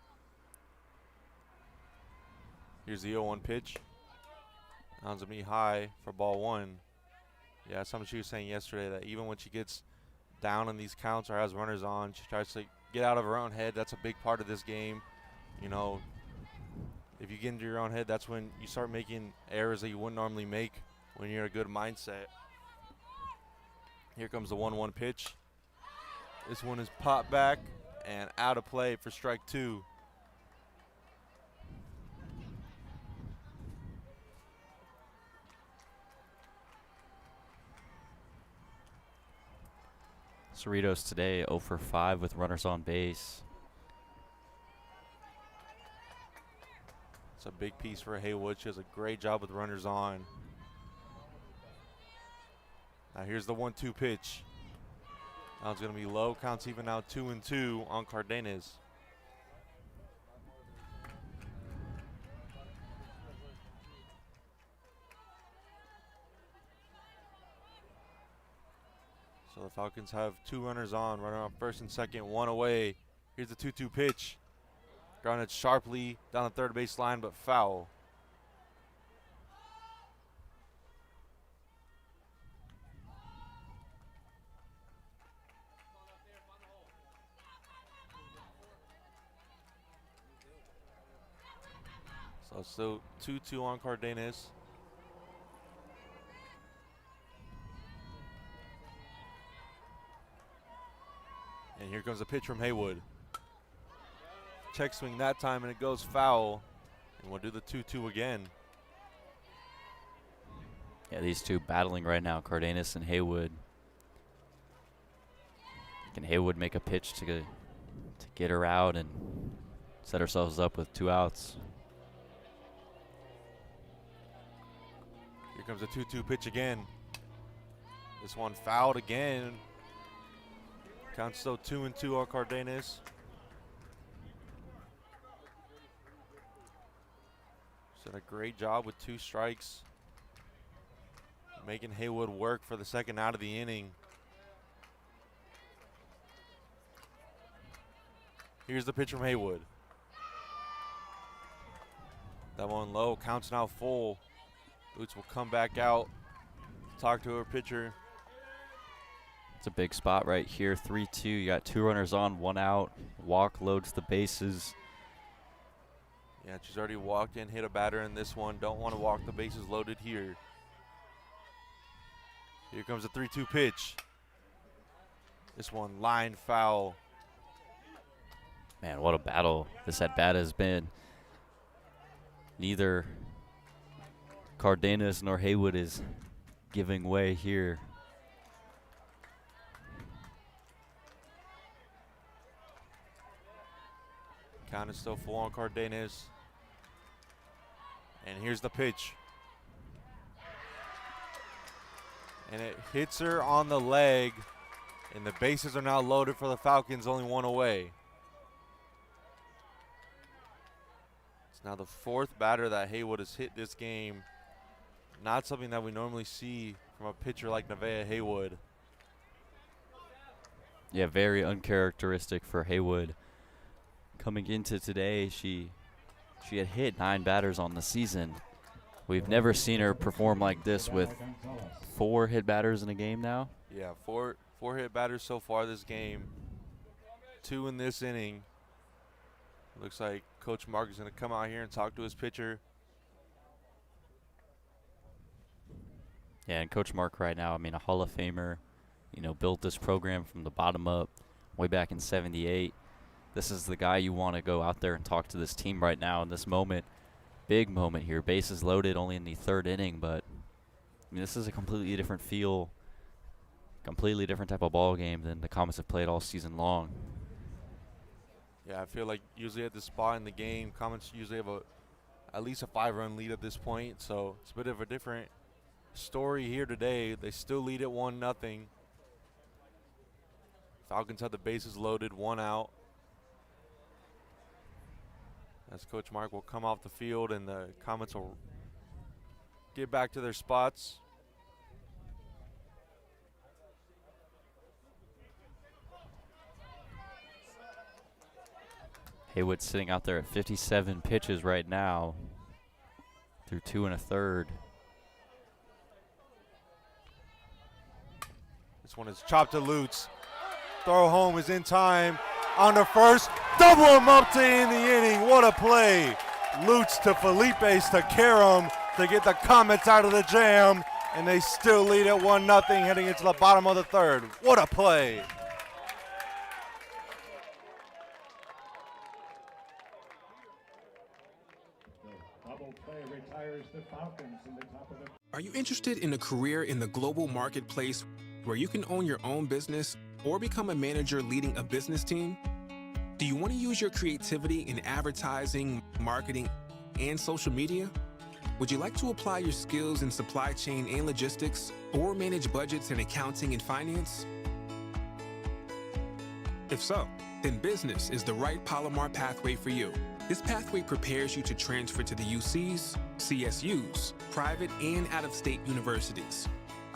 Here's the 0-1 pitch. Sounds to me high for ball 1. Yeah, something she was saying yesterday, that even when she gets down in these counts or has runners on, she tries to get out of her own head. That's a big part of this game. You know, if you get into your own head, that's when you start making errors that you wouldn't normally make when you're in a good mindset. Here comes the 1-1 pitch. This one is popped back and out of play for strike 2. Cerritos today 0 for 5 with runners on base. It's a big piece for Haywood. She does a great job with runners on. Now here's the 1-2 pitch. Now it's going to be low. Counts even now 2-2 on Cardenas. So the Falcons have 2 runners on, runner on first and second, 1 away. Here's the 2-2 pitch. Grounded sharply down the third base line, but foul. So still 2-2 on Cardenas. And here comes a pitch from Haywood. Check swing that time, and it goes foul. And we'll do the 2-2 again. Yeah, these two battling right now, Cardenas and Haywood. Can Haywood make a pitch to get her out and set ourselves up with 2 outs? Here comes a 2-2 pitch again. This one fouled again. Counts still 2-2 on Cardenas. She's done a great job with 2 strikes, making Haywood work for the second out of the inning. Here's the pitch from Haywood. That one low, counts now full. Boots will come back out, talk to her pitcher. It's a big spot right here, 3-2. You got 2 runners on, 1 out. Walk loads the bases. Yeah, she's already walked in, hit a batter in this one. Don't want to walk the bases loaded here. Here comes a 3-2 pitch. This one line foul. Man, what a battle this at-bat has been. Neither Cardenas nor Haywood is giving way here. Count is still full on Cardenas. And here's the pitch. And it hits her on the leg, and the bases are now loaded for the Falcons, only one away. It's now the fourth batter that Haywood has hit this game. Not something that we normally see from a pitcher like Nevaeh Haywood. Yeah, very uncharacteristic for Haywood. Coming into today, she had hit 9 batters on the season. We've never seen her perform like this with 4 hit batters in a game now. Yeah, four hit batters so far this game. 2 in this inning. Looks like Coach Mark is going to come out here and talk to his pitcher. Yeah, and Coach Mark right now, I mean, a Hall of Famer, you know, built this program from the bottom up way back in '78. This is the guy you want to go out there and talk to this team right now in this moment. Big moment here. Bases loaded only in the 3rd inning, but I mean, this is a completely different feel, completely different type of ball game than the Comets have played all season long. Yeah, I feel like usually at this spot in the game, Comets usually have at least a 5-run lead at this point, so it's a bit of a different story here today. They still lead at 1-0. Falcons have the bases loaded, 1 out. As Coach Mark will come off the field and the Comets will get back to their spots. Haywood sitting out there at 57 pitches right now through 2 1/3. This one is chopped to Lutz. Throw home is in time. On the first, double him up to end the inning. What a play. Lutz to Felipe's to Karam to get the Comets out of the jam, and they still lead at 1-0 heading into the bottom of the 3rd. What a play. The double play retires the Falcons in the top of the. Are you interested in a career in the global marketplace where you can own your own business or become a manager leading a business team? Do you want to use your creativity in advertising, marketing, and social media? Would you like to apply your skills in supply chain and logistics or manage budgets in accounting and finance? If so, then business is the right Palomar pathway for you. This pathway prepares you to transfer to the UCs, CSUs, private and out-of-state universities.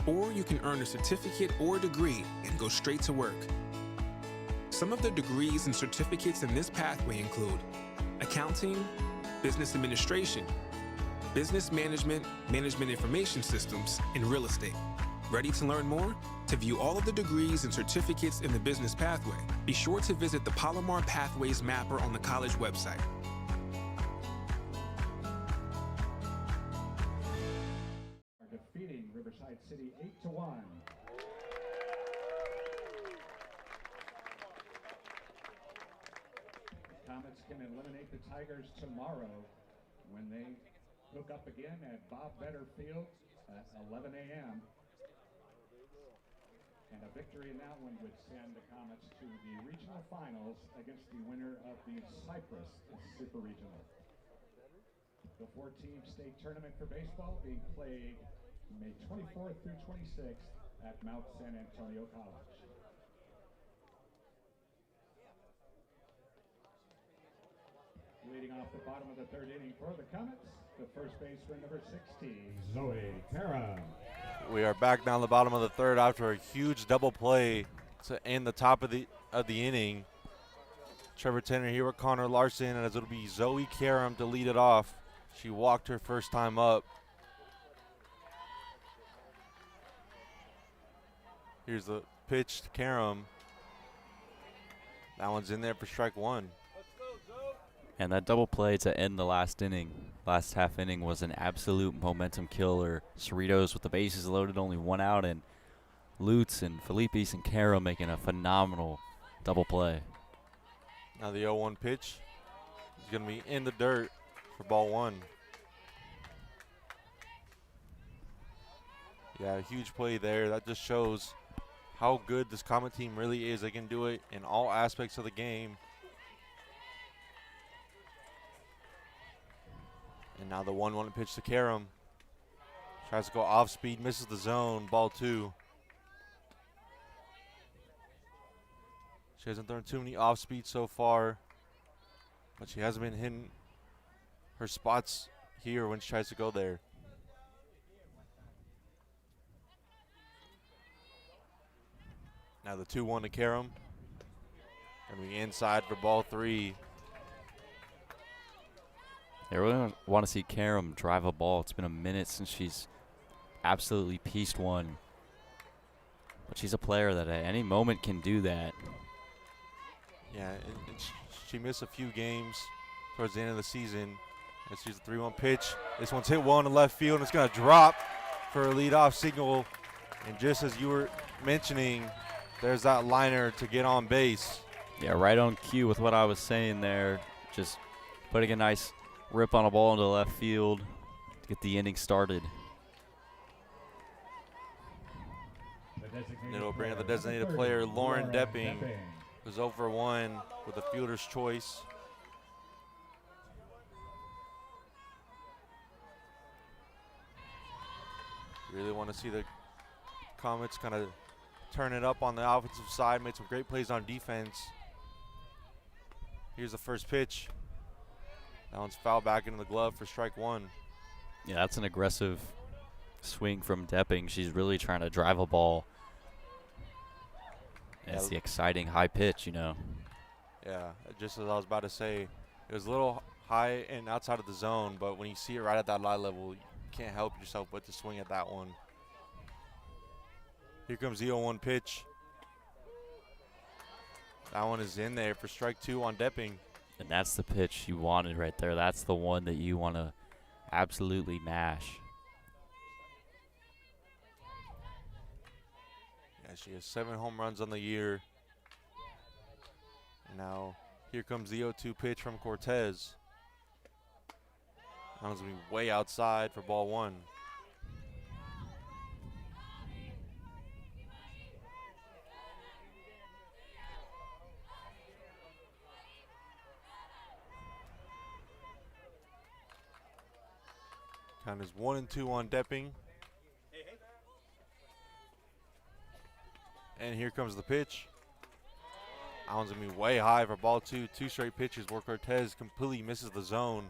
Or you can earn a certificate or degree and go straight to work. Some of the degrees and certificates in this pathway include accounting, business administration, business management, management information systems, and real estate. Ready to learn more? To view all of the degrees and certificates in the business pathway, be sure to visit the Palomar Pathways Mapper on the college website. Defeating Riverside City 8-1. Comets can eliminate the Tigers tomorrow when they hook up again at Bob Better Field at 11 a.m. And a victory in that one would send the Comets to the regional finals against the winner of the Cypress Super Regional. The 4-team state tournament for baseball being played May 24th through 26th at Mount San Antonio College. Leading off the bottom of the 3rd inning for the Comets, the first baseman number 16, Zoe Karam. We are back down the bottom of the 3rd after a huge double play to end the top of the inning. Trevor Tanner here with Connor Larson, and it'll be Zoe Karam to lead it off. She walked her first time up. Here's the pitch to Karam. That one's in there for strike 1. And that double play to end the last inning, last half inning, was an absolute momentum killer. Cerritos with the bases loaded, only 1 out, and Lutz and Felipe's and Karam making a phenomenal double play. Now the 0-1 pitch is going to be in the dirt for ball 1. Yeah, a huge play there. That just shows how good this Comet team really is. They can do it in all aspects of the game. And now the 1-1 pitch to Karam. Tries to go off speed, misses the zone, ball 2. She hasn't thrown too many off speed so far, but she hasn't been hitting her spots here when she tries to go there. Now the 2-1 to Karam. Gonna be inside for ball 3. I really want to see Karam drive a ball. It's been a minute since she's absolutely pieced one. But she's a player that at any moment can do that. Yeah, and she missed a few games towards the end of the season. And she's a 3-1 pitch. This one's hit well in the left field, and it's going to drop for a leadoff signal. And just as you were mentioning, there's that liner to get on base. Yeah, right on cue with what I was saying there. Just putting a nice rip on a ball into left field to get the inning started. And it'll bring up the designated player, Lauren Depping, who's over 1 with a fielder's choice. Really want to see the Comets kind of turn it up on the offensive side, made some great plays on defense. Here's the first pitch. That one's fouled back into the glove for strike 1. Yeah, that's an aggressive swing from Depping. She's really trying to drive a ball. Yeah, it's the exciting high pitch, you know. Yeah, just as I was about to say, it was a little high and outside of the zone, but when you see it right at that eye level, you can't help yourself but to swing at that one. Here comes the 0-1 pitch. That one is in there for strike 2 on Depping. And that's the pitch you wanted right there. That's the one that you want to absolutely mash. Yeah, she has 7 home runs on the year. And now here comes the 0-2 pitch from Cortez. That one's going to be way outside for ball 1. Count is 1-2 on Depping. And here comes the pitch. That one's going to be way high for ball 2. 2 straight pitches where Cortez completely misses the zone.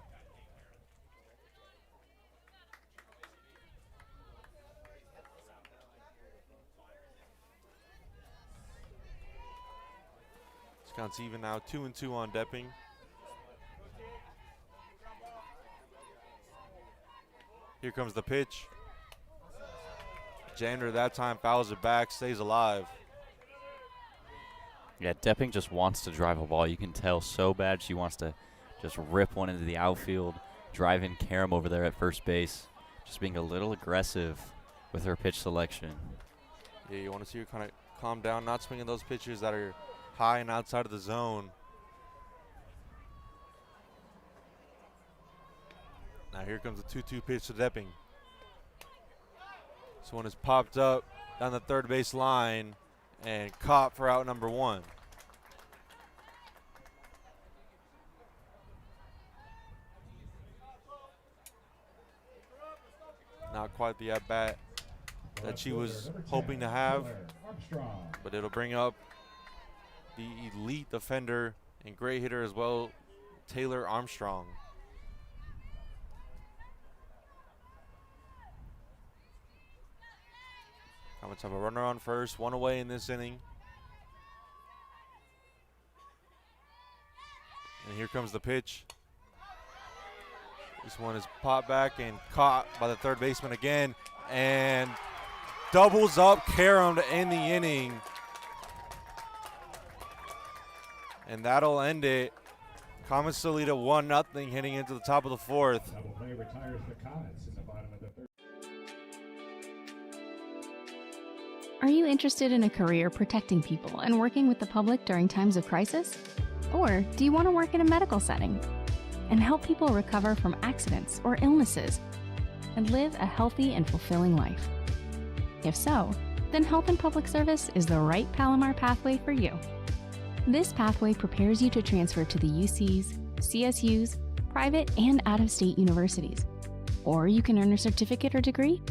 This counts even now. 2-2 on Depping. Here comes the pitch. Jander that time fouls it back, stays alive. Yeah, Depping just wants to drive a ball. You can tell so bad she wants to just rip one into the outfield, drive in Karam over there at first base. Just being a little aggressive with her pitch selection. Yeah, you want to see her kind of calm down, not swinging those pitches that are high and outside of the zone. Now here comes the 2-2 pitch to Depping. This one is popped up down the third base line and caught for out number 1. Not quite the at-bat that she was hoping to have, but it'll bring up the elite defender and great hitter as well, Taylor Armstrong. Comets have a runner on first, 1 away in this inning. And here comes the pitch. This one is popped back and caught by the third baseman again. And doubles up Karam to end the inning. And that'll end it. Comets still lead at 1-0 heading into the top of the 4th. Double play retires the Comets in the bottom of the 3rd. Are you interested in a career protecting people and working with the public during times of crisis? Or do you want to work in a medical setting and help people recover from accidents or illnesses and live a healthy and fulfilling life? If so, then Health and Public Service is the right Palomar pathway for you. This pathway prepares you to transfer to the UCs, CSUs, private and out-of-state universities. Or you can earn a certificate or degree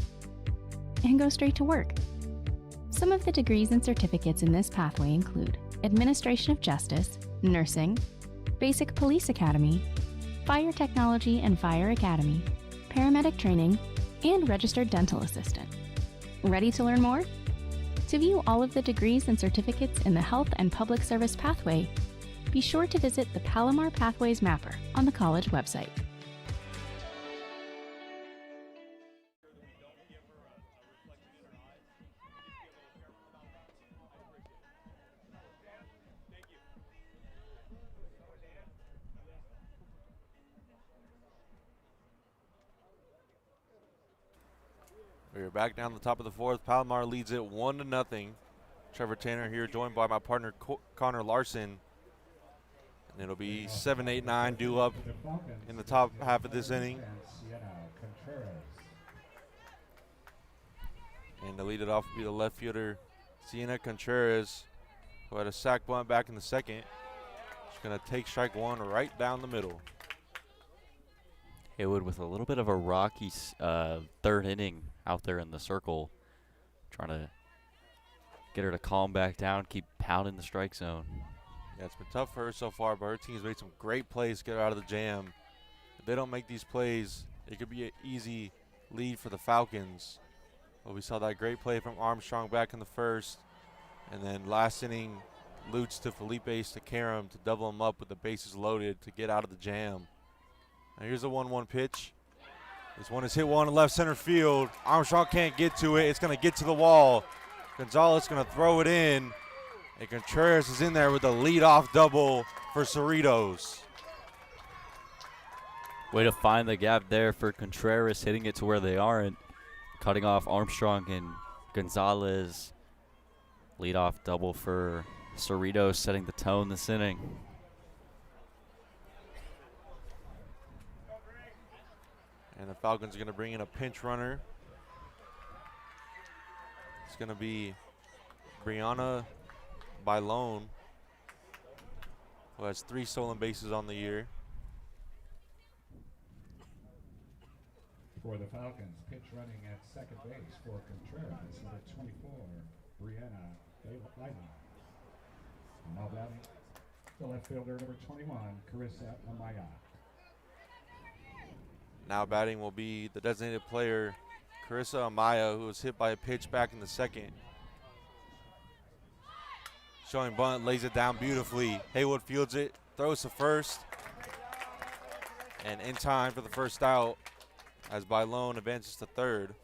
and go straight to work. Some of the degrees and certificates in this pathway include Administration of Justice, Nursing, Basic Police Academy, Fire Technology and Fire Academy, Paramedic Training, and Registered Dental Assistant. Ready to learn more? To view all of the degrees and certificates in the Health and Public Service pathway, be sure to visit the Palomar Pathways Mapper on the college website. We're back down the top of the fourth. Palomar leads it 1-0. Trevor Tanner here, joined by my partner Connor Larson. And it'll be 7-8-9 due up in the top half of this inning. And to lead it off will be the left fielder, Sienna Contreras, who had a sac bunt back in the second. She's going to take strike one right down the middle. Haywood with a little bit of a rocky third inning out there in the circle, trying to get her to calm back down, keep pounding the strike zone. Yeah, it's been tough for her so far, but her team's made some great plays to get her out of the jam. If they don't make these plays, it could be an easy lead for the Falcons. But we saw that great play from Armstrong back in the first. And then last inning, Lutz to Felipe Stakaram to double him up with the bases loaded to get out of the jam. Now here's a 1-1 pitch. This one is hit well in left center field. Armstrong can't get to it. It's going to get to the wall. Gonzalez going to throw it in. And Contreras is in there with a leadoff double for Cerritos. Way to find the gap there for Contreras, hitting it to where they aren't. Cutting off Armstrong and Gonzalez. Leadoff double for Cerritos, setting the tone this inning. And the Falcons are going to bring in a pinch runner. It's going to be Brianna Bailon, who has 3 stolen bases on the year. For the Falcons, pitch running at second base for Contreras, number 24, Brianna Bailon. Now batting, the left fielder, number 21, Carissa Amaya. Now batting will be the designated player, Carissa Amaya, who was hit by a pitch back in the second. Showing bunt, lays it down beautifully. Haywood fields it, throws to first. And in time for the first out as Bailon advances to third.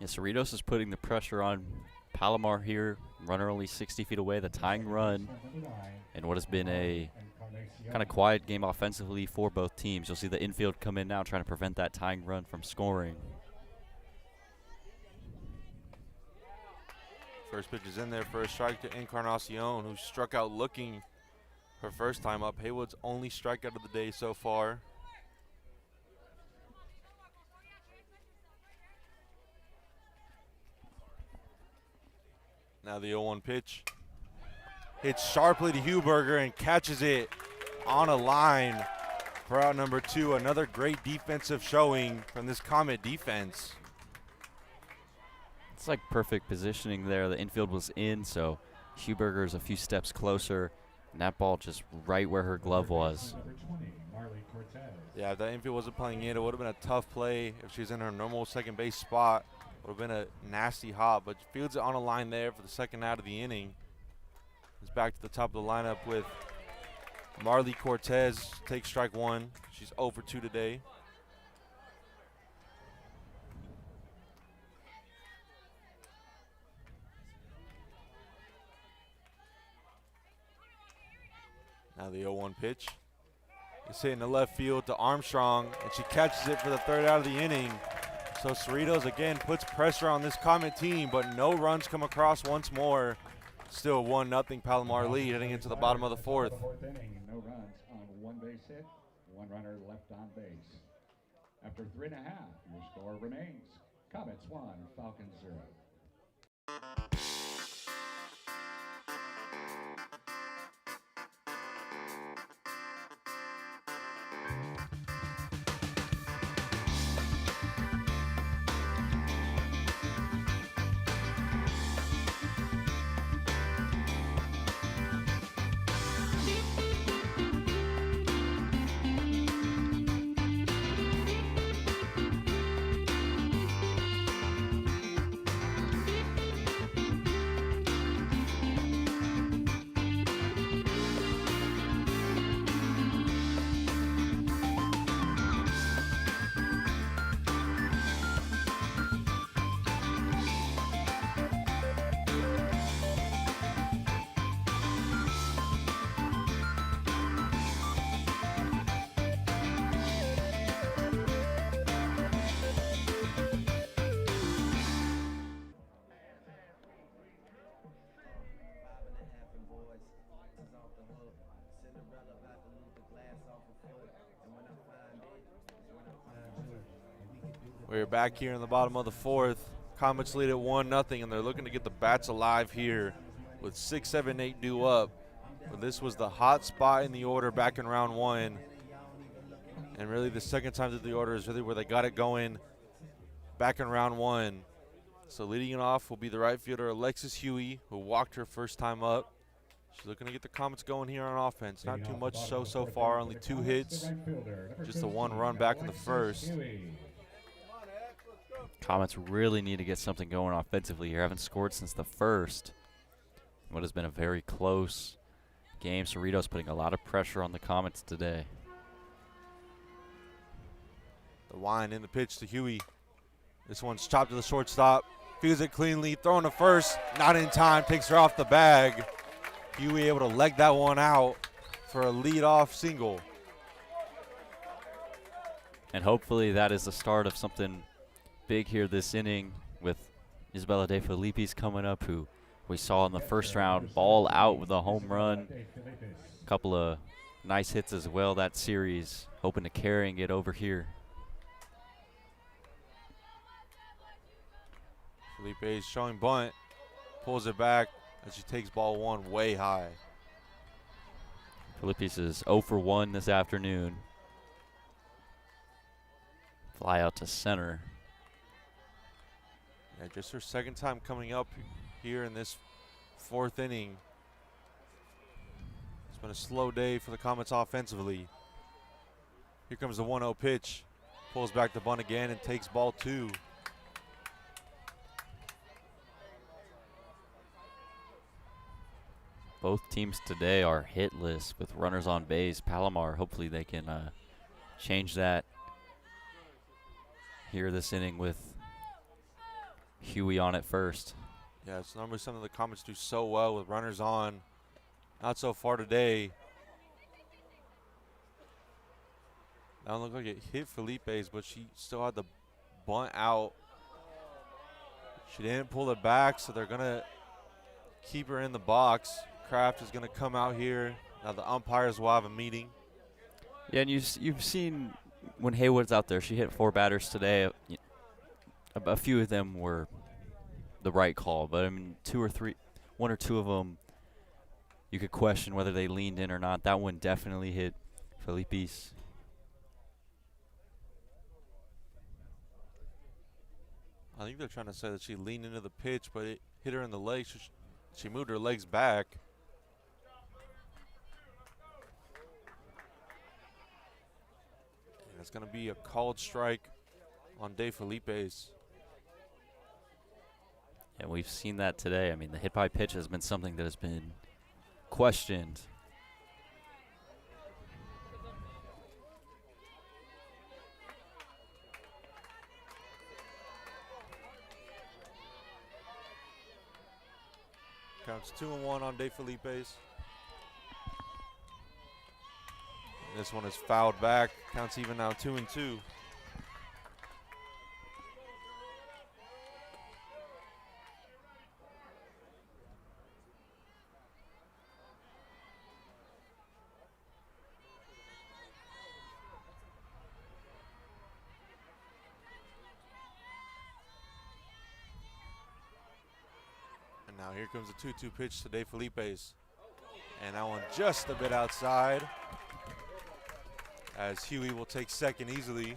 Yeah, Cerritos is putting the pressure on Palomar here. Runner only 60 feet away, the tying run. And what has been a kind of quiet game offensively for both teams. You'll see the infield come in now trying to prevent that tying run from scoring. First pitch is in there for a strike to Encarnacion, who struck out looking her first time up. Haywood's only strikeout of the day so far. Now the 0-1 pitch. Hits sharply to Huberger and catches it on a line for out number 2. Another great defensive showing from this Comet defense. It's like perfect positioning there. The infield was in, so Huberger's a few steps closer, and that ball just right where her glove was. Yeah, if that infield wasn't playing in, it would have been a tough play if she was in her normal second base spot. Would have been a nasty hop, but fields it on a line there for the second out of the inning. It's back to the top of the lineup with Marley Cortez. Takes strike one. She's 0 for 2 today. Now the 0-1 pitch. It's hitting the left field to Armstrong, and she catches it for the third out of the inning. So Cerritos again puts pressure on this Comet team, but no runs come across once more. Still 1-0 Palomar lead heading into the bottom of the fourth. Inning, no runs on 1 base hit, 1 runner left on base. After 3.5, your score remains Comets 1, Falcons 0. We're back here in the bottom of the fourth. Comets lead at 1-0, and they're looking to get the bats alive here with 6, 7, 8 due up. But this was the hot spot in the order back in round one. And really the second time through the order is really where they got it going back in round one. So leading it off will be the right fielder, Alexis Huey, who walked her first time up. She's looking to get the Comets going here on offense. Not too much so far, only 2 hits. Just the 1 run back in the first. Comets really need to get something going offensively here. Haven't scored since the first. What has been a very close game. Cerritos putting a lot of pressure on the Comets today. The wind in the pitch to Huey. This one's chopped to the shortstop. Fields it cleanly, throwing to first. Not in time, takes her off the bag. Huey able to leg that one out for a leadoff single. And hopefully that is the start of something big here this inning with Isabella De Filippi's coming up, who we saw in the first round ball out with a home run. A couple of nice hits as well that series, hoping to carry and get over here. Felipe is showing bunt, pulls it back as she takes ball 1 way high. Filippi's is 0 for 1 this afternoon. Fly out to center. Yeah, just her second time coming up here in this 4th inning. It's been a slow day for the Comets offensively. Here comes the 1-0 pitch. Pulls back the bunt again and takes ball 2. Both teams today are hitless with runners on base. Palomar, hopefully they can change that here this inning with Huey on at first. Yeah, it's normally something the Comets do so well with runners on. Not so far today. That don't look like it hit Felipe's, but she still had the bunt out. She didn't pull it back, so they're going to keep her in the box. Kraft is going to come out here. Now the umpires will have a meeting. Yeah, and you've seen when Haywood's out there, she hit 4 batters today. A few of them were the right call, but I mean 1 or 2 of them, you could question whether they leaned in or not. That one definitely hit Felipe's. I think they're trying to say that she leaned into the pitch, but it hit her in the legs. She moved her legs back. And it's going to be a called strike on De Felipe's. And we've seen that today. I mean, the hit by pitch has been something that has been questioned. Counts 2-1 on De Felipe's. This one is fouled back. Counts even now 2-2. Now here comes the 2-2 pitch to De Felipe's. And that one just a bit outside, as Huey will take second easily.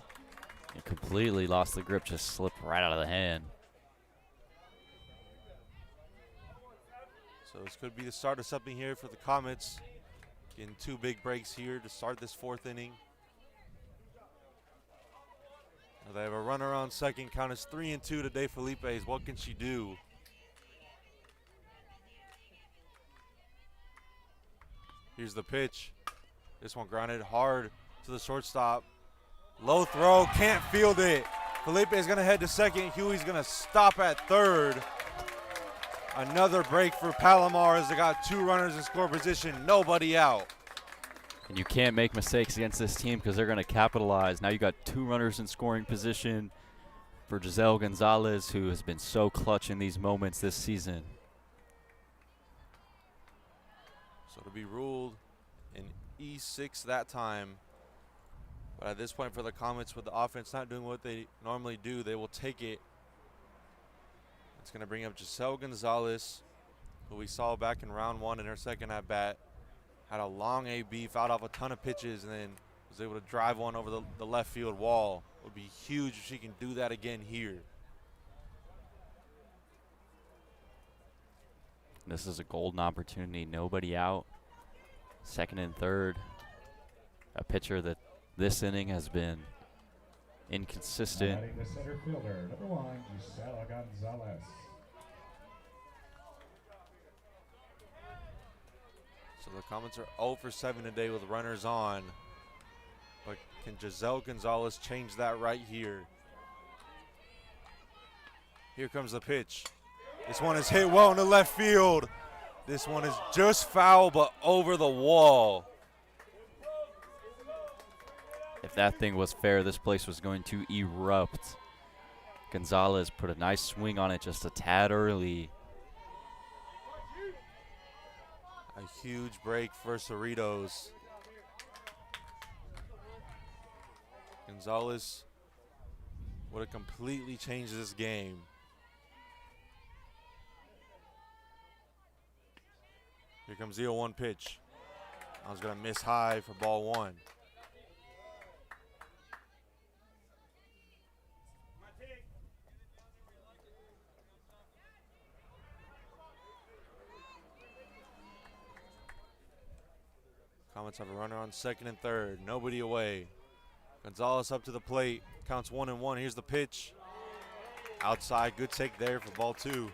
He completely lost the grip, just slipped right out of the hand. So this could be the start of something here for the Comets. Getting 2 big breaks here to start this 4th inning. Now they have a runner on second. Count is 3-2 to De Felipe's. What can she do? Here's the pitch. This one grounded hard to the shortstop. Low throw, can't field it. Felipe is gonna head to second. Huey's gonna stop at third. Another break for Palomar as they got 2 runners in score position, nobody out. And you can't make mistakes against this team because they're gonna capitalize. Now you got 2 runners in scoring position for Giselle Gonzalez, who has been so clutch in these moments this season. So to be ruled an E6 that time. But at this point for the Comets, with the offense not doing what they normally do, they will take it. It's going to bring up Giselle Gonzalez, who we saw back in round 1 in her second at bat. Had a long AB, fouled off a ton of pitches, and then was able to drive one over the left field wall. It would be huge if she can do that again here. This is a golden opportunity. Nobody out. Second and third. A pitcher that this inning has been inconsistent. The center fielder, number 1, Gisela Gonzalez. So the Comets are 0 for 7 today with runners on. But can Giselle Gonzalez change that right here? Here comes the pitch. This one is hit well in the left field. This one is just foul, but over the wall. If that thing was fair, this place was going to erupt. Gonzalez put a nice swing on it just a tad early. A huge break for Cerritos. Gonzalez would have completely changed this game. Here comes the 0-1 pitch. I was going to miss high for ball 1. Comets have a runner on second and third. Nobody away. Gonzalez up to the plate. Counts 1-1. Here's the pitch. Outside. Good take there for ball 2.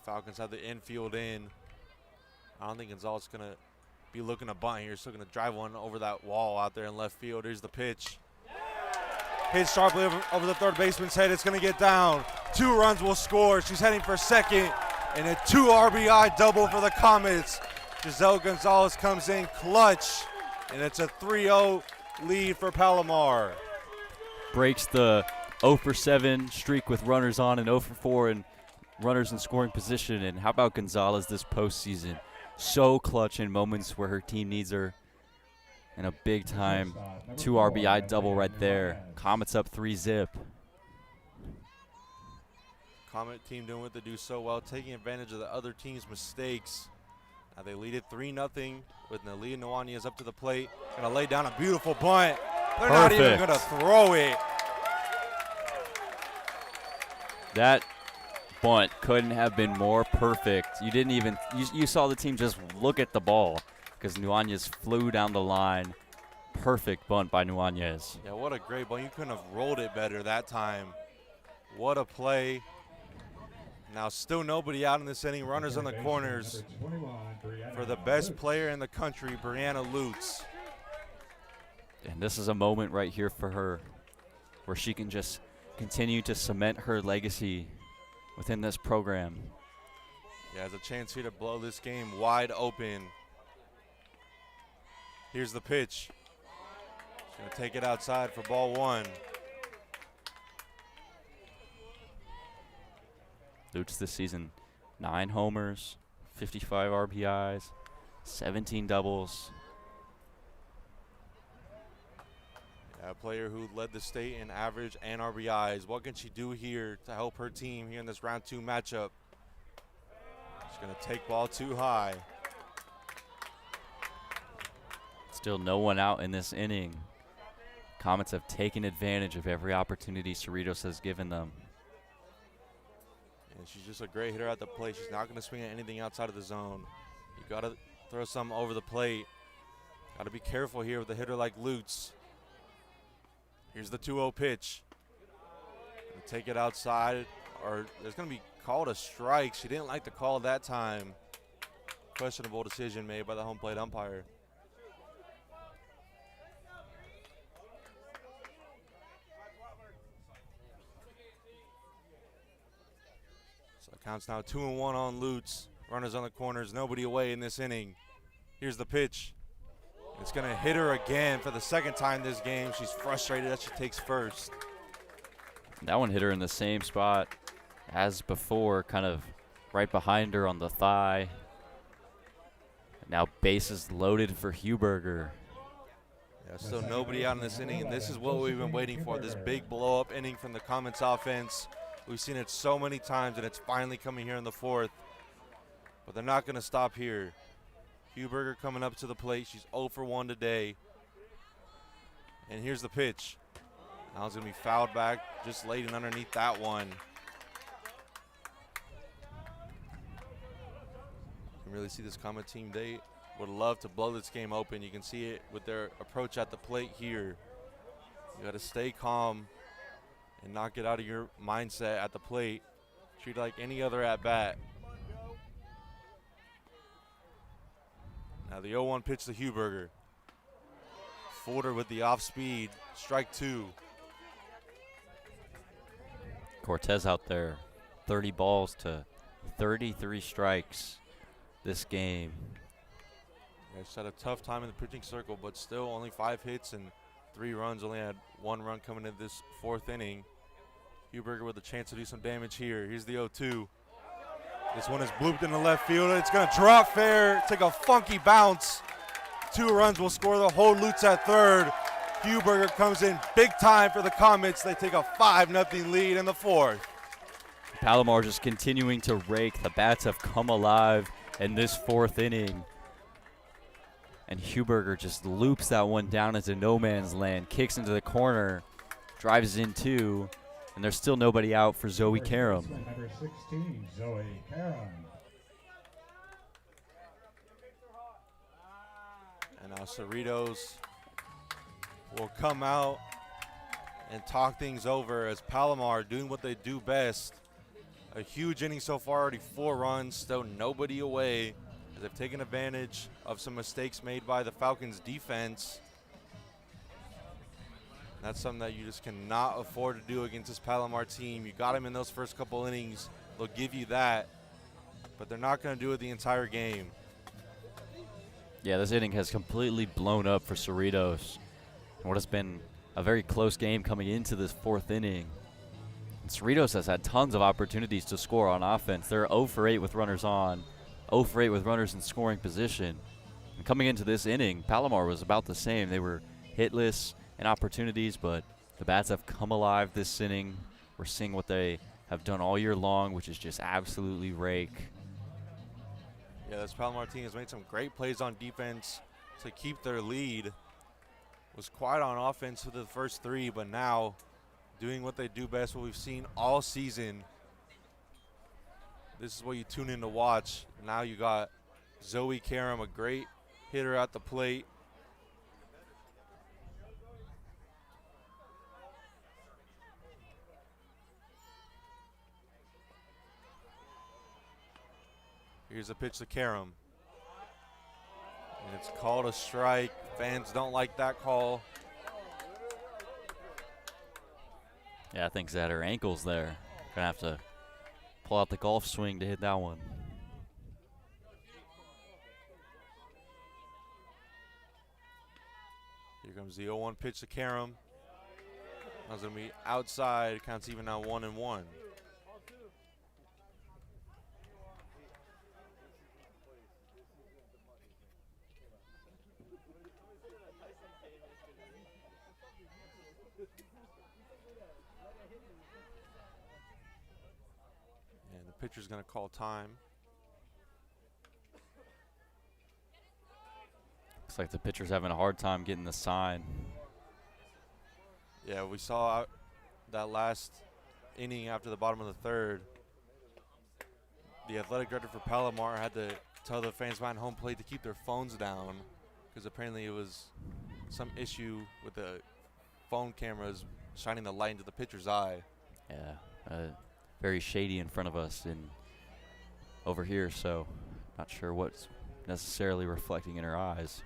Falcons have the infield in. I don't think Gonzalez is going to be looking to bunt here. Still going to drive one over that wall out there in left field. Here's the pitch. Hit sharply over the third baseman's head. It's going to get down. 2 runs will score. She's heading for second. And a 2 RBI double for the Comets. Giselle Gonzalez comes in clutch. And it's a 3-0 lead for Palomar. Breaks the 0 for 7 streak with runners on and 0 for 4 and runners in scoring position. And how about Gonzalez this postseason? So clutch in moments where her team needs her. And a big time 2 RBI double right there. Comets up 3-0. Comet team doing what they do so well, taking advantage of the other team's mistakes. Now they lead it 3-0 with Nalia Nuanez up to the plate. Gonna lay down a beautiful bunt. They're not even gonna throw it. That bunt couldn't have been more perfect. You didn't even, you saw the team just look at the ball because Nuanez flew down the line. Perfect bunt by Nuanez. Yeah, what a great bunt. You couldn't have rolled it better that time. What a play. Now still nobody out in this inning. Runners on the corners for the best player in the country, Brianna Lutz. And this is a moment right here for her where she can just continue to cement her legacy within this program. Yeah, has a chance here to blow this game wide open. Here's the pitch. She's going to take it outside for ball 1. Lutz this season, 9 homers, 55 RBIs, 17 doubles. Yeah, a player who led the state in average and RBIs. What can she do here to help her team here in this round 2 matchup? She's going to take ball 2 high. Still no one out in this inning. Comets have taken advantage of every opportunity Cerritos has given them. And she's just a great hitter at the plate. She's not going to swing at anything outside of the zone. You got to throw some over the plate. Got to be careful here with a hitter like Lutz. Here's the 2-0 pitch. Gonna take it outside, or there's going to be called a strike. She didn't like the call that time. Questionable decision made by the home plate umpire. So it counts now 2-1 on Lutz. Runners on the corners, nobody away in this inning. Here's the pitch. It's going to hit her again for the second time this game. She's frustrated that she takes first. That one hit her in the same spot as before, kind of right behind her on the thigh. Now bases loaded for Huberger. Yeah, still nobody out in this inning, and this is what we've been waiting for, this big blow-up inning from the Comets offense. We've seen it so many times, and it's finally coming here in the fourth. But they're not going to stop here. Huberger coming up to the plate. She's 0 for 1 today. And here's the pitch. Now it's going to be fouled back, just laid underneath that one. You can really see this Comet team. They would love to blow this game open. You can see it with their approach at the plate here. You got to stay calm and not get out of your mindset at the plate. Treat it like any other at-bat. Now the 0-1 pitch to Huberger. Folder with the off-speed, strike 2. Cortez out there, 30 balls to 33 strikes this game. Yeah, she's had a tough time in the pitching circle, but still only 5 hits and 3 runs. Only had 1 run coming into this 4th inning. Huberger with a chance to do some damage here. Here's the 0-2. This one is blooped in the left field. It's going to drop fair, take a funky bounce. 2 runs will score the whole Lutz at third. Huberger comes in big time for the Comets. They take a 5-0 lead in the 4th. Palomar just continuing to rake. The bats have come alive in this 4th inning. And Huberger just loops that one down into no man's land, kicks into the corner, drives in 2, and there's still nobody out for Zoe Karam. Number 16, Zoe Karam. And now Cerritos will come out and talk things over as Palomar doing what they do best. A huge inning so far, already 4 runs, still nobody away. As they've taken advantage of some mistakes made by the Falcons defense. That's something that you just cannot afford to do against this Palomar team. You got them in those first couple innings. They'll give you that, but they're not going to do it the entire game. Yeah, this inning has completely blown up for Cerritos. What has been a very close game coming into this 4th inning. And Cerritos has had tons of opportunities to score on offense. They're 0 for 8 with runners on, 0 for 8 with runners in scoring position. And coming into this inning, Palomar was about the same. They were hitless in opportunities, but the bats have come alive this inning. We're seeing what they have done all year long, which is just absolutely rake. Yeah, this Palomar team has made some great plays on defense to keep their lead. Was quiet on offense for the first 3, but now doing what they do best, what we've seen all season. This is what you tune in to watch. Now you got Zoe Karam, a great hitter at the plate. Here's a pitch to Karam. And it's called a strike. Fans don't like that call. Yeah, I think it's at her ankles there. Gonna have to pull out the golf swing to hit that one. Here comes the 0-1 pitch to Karam. That's gonna be outside. Counts even now 1-1. Pitcher's going to call time. Looks like the pitcher's having a hard time getting the sign. Yeah, we saw that last inning after the bottom of the 3rd. The athletic director for Palomar had to tell the fans behind home plate to keep their phones down because apparently it was some issue with the phone cameras shining the light into the pitcher's eye. Yeah. Very shady in front of us and over here, so not sure what's necessarily reflecting in her eyes.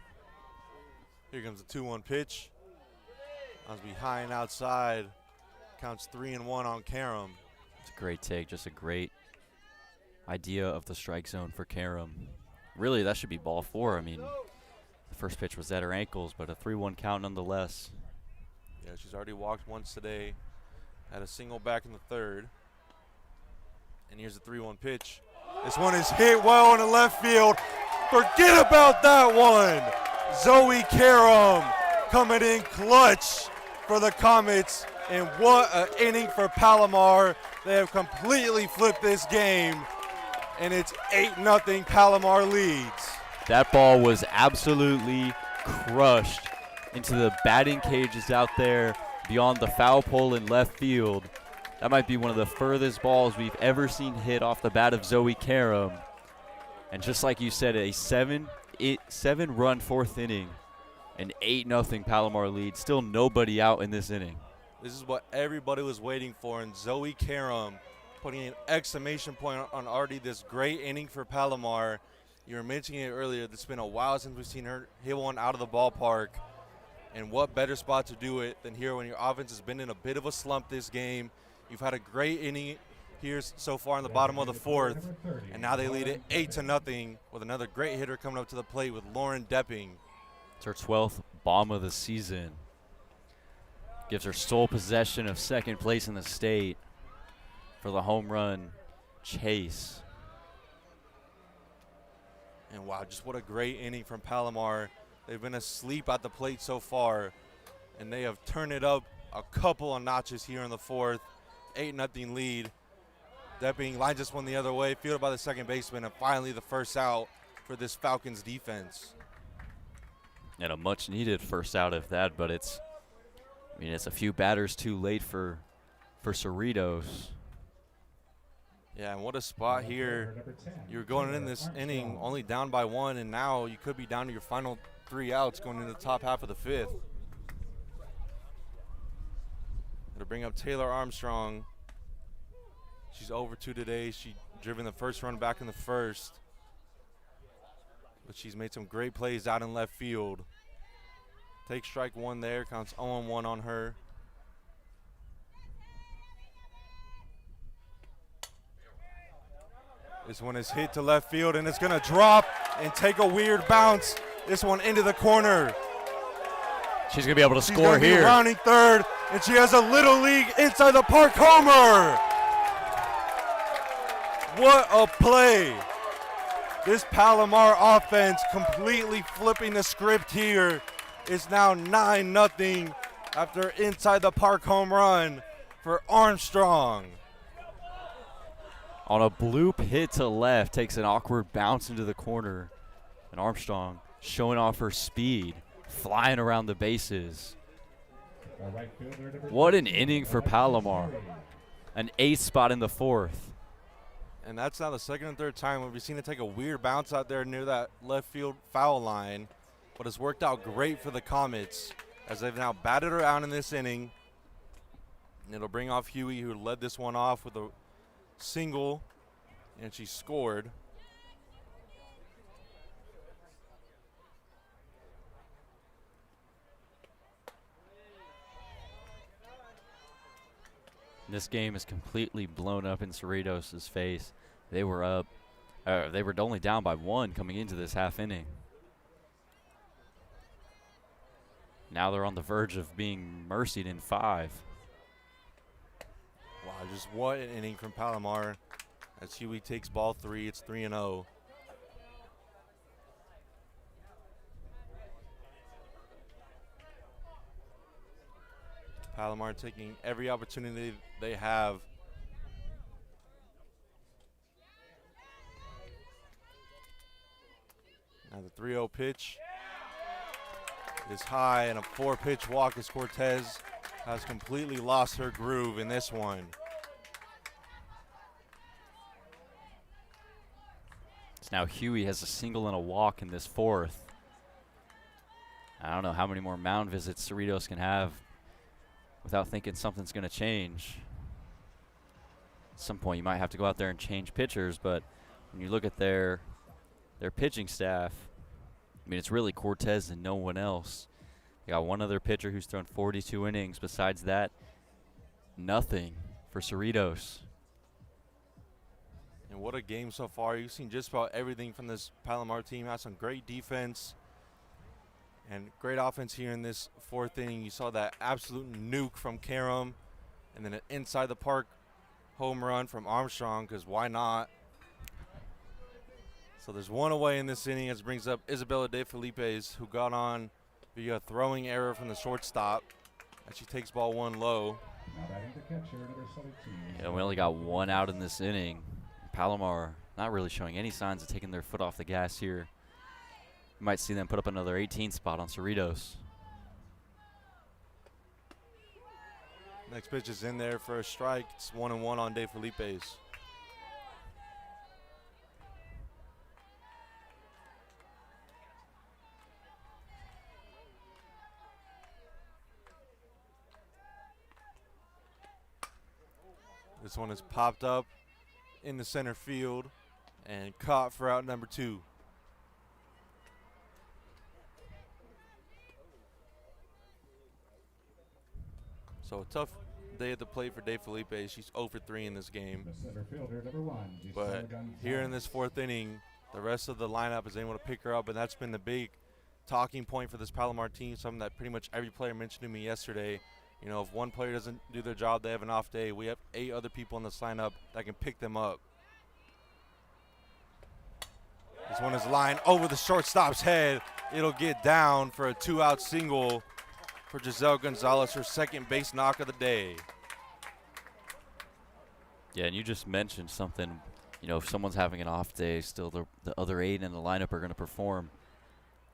Here comes the 2-1 pitch. That's behind outside. Counts 3-1 on Karam. It's a great take, just a great idea of the strike zone for Karam. Really, that should be ball 4. I mean, the first pitch was at her ankles, but a 3-1 count nonetheless. Yeah, she's already walked once today. Had a single back in the 3rd. And here's the 3-1 pitch. This one is hit well in the left field. Forget about that one. Zoe Karam coming in clutch for the Comets. And what an inning for Palomar. They have completely flipped this game. And it's 8-0 Palomar leads. That ball was absolutely crushed into the batting cages out there beyond the foul pole in left field. That might be one of the furthest balls we've ever seen hit off the bat of Zoe Karam. And just like you said, a 7-run fourth inning, an 8-0 Palomar lead. Still nobody out in this inning. This is what everybody was waiting for, and Zoe Karam putting an exclamation point on already this great inning for Palomar. You were mentioning it earlier. It's been a while since we've seen her hit one out of the ballpark. And what better spot to do it than here when your offense has been in a bit of a slump this game. You've had a great inning here so far in the bottom of the fourth, and now they lead it 8-0 with another great hitter coming up to the plate with Lauren Depping. It's her 12th bomb of the season. Gives her sole possession of second place in the state for the home run chase. And wow, just what a great inning from Palomar. They've been asleep at the plate so far, and they have turned it up a couple of notches here in the fourth. 8-0 lead. Depping lines this one the other way, fielded by the second baseman, and finally the first out for this Falcons defense. And a much needed first out of that, but it's a few batters too late for Cerritos. Yeah, and what a spot here. You're going in this inning only down by one, and now you could be down to your final 3 outs going into the top half of the fifth. It'll bring up Taylor Armstrong. She's over 2 today. She driven the first run back in the first. But she's made some great plays out in left field. Take strike one there, counts 0-1 on her. This one is hit to left field, and it's going to drop and take a weird bounce. This one into the corner. She's going to be able to She's score gonna here. Be rounding third, and she has a Little League inside the park homer. What a play. This Palomar offense completely flipping the script here. It's now 9-0 after inside the park home run for Armstrong. On a bloop hit to left, takes an awkward bounce into the corner. And Armstrong showing off her speed, flying around the bases. What an inning for Palomar. An 8th spot in the fourth. And that's now the second and third time we've seen it take a weird bounce out there near that left field foul line. But it's worked out great for the Comets as they've now batted her out in this inning. And it'll bring off Huey, who led this one off with a single, and she scored. This game is completely blown up in Cerritos' face. They were up. They were only down by 1 coming into this half inning. Now they're on the verge of being mercied in 5. Wow, just what an inning from Palomar as Huey takes ball 3. It's 3-0. Palomar taking every opportunity they have. Now the 3-0 pitch is high, and a 4-pitch walk as Cortez has completely lost her groove in this one. So now Huey has a single and a walk in this fourth. I don't know how many more mound visits Cerritos can have without thinking something's going to change. At some point you might have to go out there and change pitchers, but when you look at their pitching staff, I mean, it's really Cortez and no one else. They got one other pitcher who's thrown 42 innings. Besides that, nothing for Cerritos. And what a game so far. You've seen just about everything from this Palomar team. Has some great defense and great offense here in this fourth inning. You saw that absolute nuke from Karam, and then an inside the park home run from Armstrong, because why not? So there's one away in this inning, as brings up Isabella De Felipe's, who got on via throwing error from the shortstop, and she takes ball one low. Now batting the catcher, number 17. Yeah, we only got one out in this inning. Palomar not really showing any signs of taking their foot off the gas here. You might see them put up another 18 spot on Cerritos. Next pitch is in there for a strike. It's 1-1 on De Felipe's. This one is popped up in the center field and caught for out number 2. So a tough day at the plate for De Felipe. She's 0 for 3 in this game. The center fielder, number 1. But here in this 4th inning, the rest of the lineup is able to pick her up, and that's been the big talking point for this Palomar team, something that pretty much every player mentioned to me yesterday. You know, if one player doesn't do their job, they have an off day. We have 8 other people in this lineup that can pick them up. This one is lined over the shortstop's head. It'll get down for a 2-out single for Giselle Gonzalez, her second base knock of the day. Yeah, and you just mentioned something, you know, if someone's having an off day, still the other 8 in the lineup are going to perform.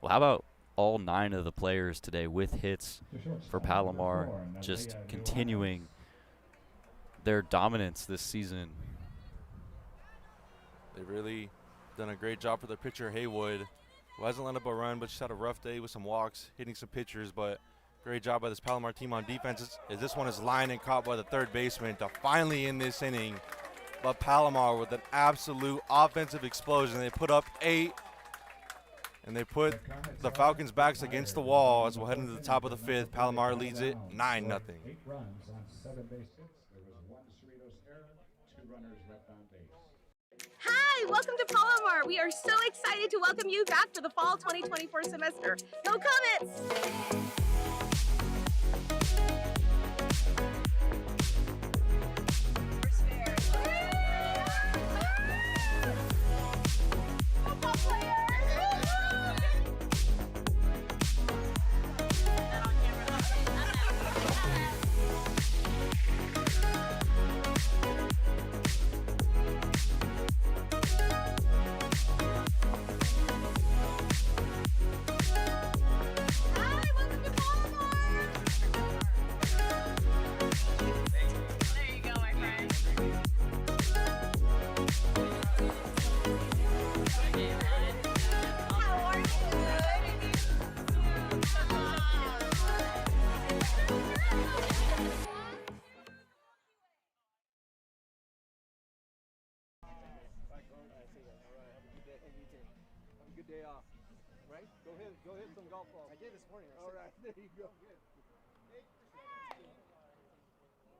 Well, how about all 9 of the players today with hits for Palomar, just continuing their dominance this season? They've really done a great job for their pitcher, Haywood, who hasn't let up a run, but she's had a rough day with some walks, hitting some pitchers, but great job by this Palomar team on defense. As this one is lined and caught by the third baseman to finally end this inning. But Palomar with an absolute offensive explosion. They put up 8, and they put the Falcons' backs against the wall as we'll head into the top of the 5th. Palomar leads it 9-0. 8 runs on 7 base hits. There was 1 Cerritos error, 2 runners left on base. Hi, welcome to Palomar. We are so excited to welcome you back for the fall 2024 semester. Go Comets! Day off, right? Go hit some golf balls. I did this morning. All right, there you go. 8 for 17.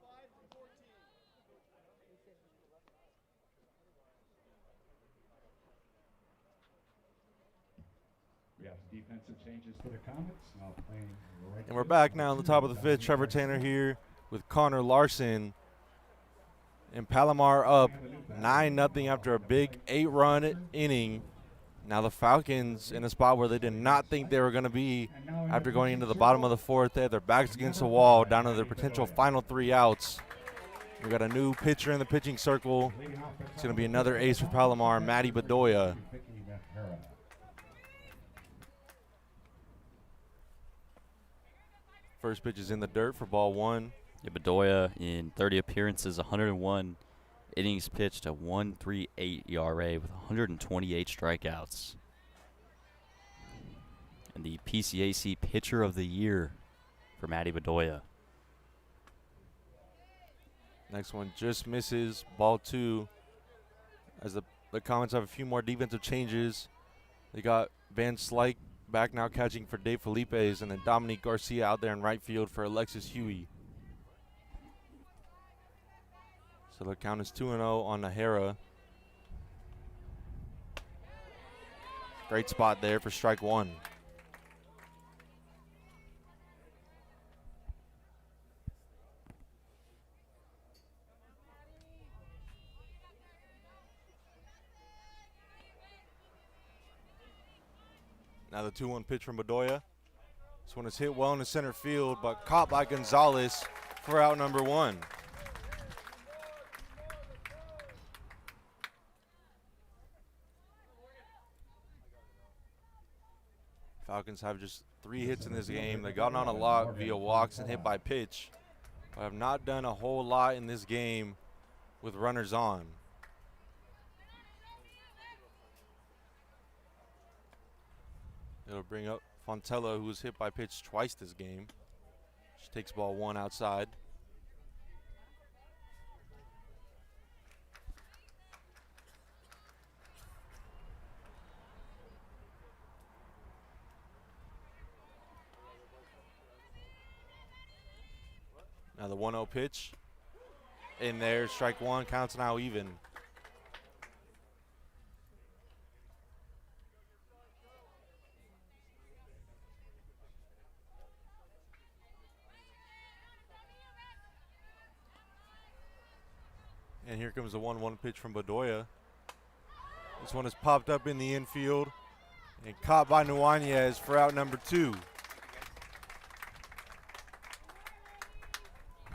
5 for 14. We have defensive changes for the Comets. Now playing right. And we're back now on the top of the 5th. Trevor Tanner here with Connor Larson. And Palomar up 9-0 after a big 8-run inning. Now the Falcons in a spot where they did not think they were going to be after going into the bottom of the 4th. They had their backs against the wall, down to their potential final 3 outs. We got a new pitcher in the pitching circle. It's going to be another ace for Palomar, Maddie Bedoya. First pitch is in the dirt for ball 1. Yeah, Bedoya in 30 appearances, 101 innings pitched, a 1.38 ERA with 128 strikeouts. And the PCAC Pitcher of the Year for Maddie Bedoya. Next one just misses, ball 2. As the Comets have a few more defensive changes. They got Van Slyke back now catching for De Felipe's, and then Dominique Garcia out there in right field for Alexis Huey. So the count is 2-0 on Nahara. Great spot there for strike 1. Now the 2-1 pitch from Bedoya. This one is hit well in the center field, but caught by Gonzalez for out number 1. Falcons have just 3 hits in this game. They've gotten on a lot via walks and hit by pitch, but have not done a whole lot in this game with runners on. It'll bring up Fontella, who was hit by pitch twice this game. She takes ball 1 outside. Now the 1-0 pitch. In there, strike 1, counts now even. And here comes the 1-1 pitch from Bedoya. This one is popped up in the infield and caught by Nuanez for out number 2.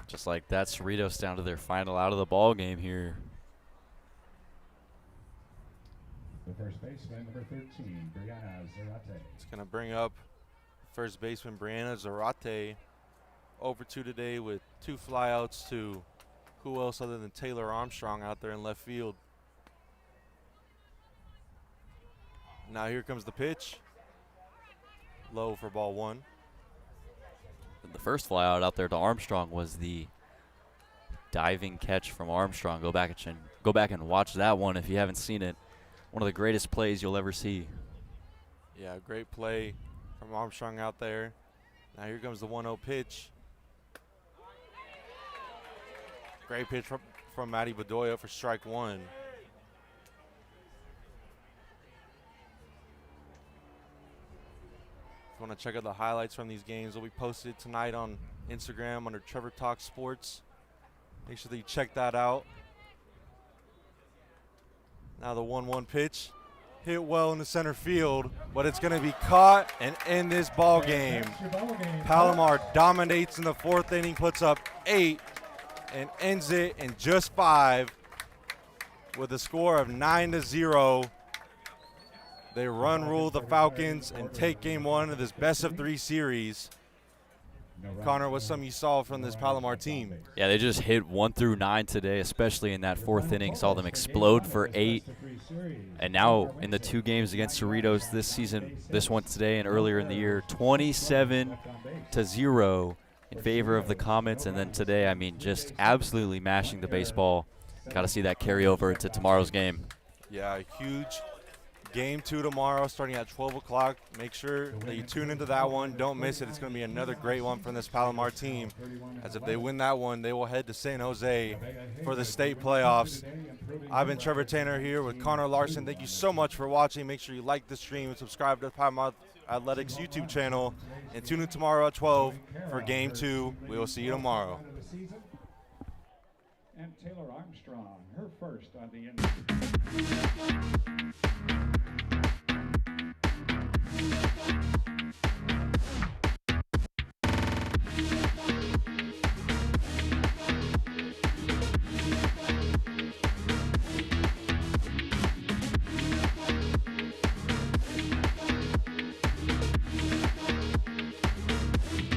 Just like that, Cerritos down to their final out of the ball game here. The first baseman, number 13, Brianna Zarate. It's going to bring up first baseman Brianna Zarate. Over 2 today with 2 flyouts to who else other than Taylor Armstrong out there in left field. Now here comes the pitch. Low for ball 1. The first flyout out there to Armstrong was the diving catch from Armstrong. Go back and watch that one if you haven't seen it. One of the greatest plays you'll ever see. Yeah, great play from Armstrong out there. Now here comes the 1-0 pitch. Great pitch from Maddie Bedoya for strike 1. If you want to check out the highlights from these games, they'll be posted tonight on Instagram under Trevor Talk Sports. Make sure that you check that out. Now the 1-1 pitch. Hit well in the center field, but it's going to be caught and end this ball game. Palomar dominates in the 4th inning, puts up 8, and ends it in just 5 with a score of 9-0. They run rule the Falcons and take game 1 of this best-of-3 series. Connor, what's something you saw from this Palomar team? Yeah, they just hit 1 through 9 today, especially in that 4th inning. Saw them explode for 8. And now in the 2 games against Cerritos this season, this one today and earlier in the year, 27-0 in favor of the Comets. And then today, I mean, just absolutely mashing the baseball. Got to see that carry over into tomorrow's game. Yeah, huge game 2 tomorrow starting at 12 o'clock. Make sure that you tune into that one. Don't miss it. It's going to be another great one from this Palomar team, as if they win that one, they will head to San Jose for the state playoffs. I've been Trevor Tanner here with Connor Larson. Thank you so much for watching. Make sure you like the stream and subscribe to the Palomar Athletics YouTube channel. And tune in tomorrow at 12 for game 2. We will see you tomorrow. And Taylor Armstrong, her first on the end.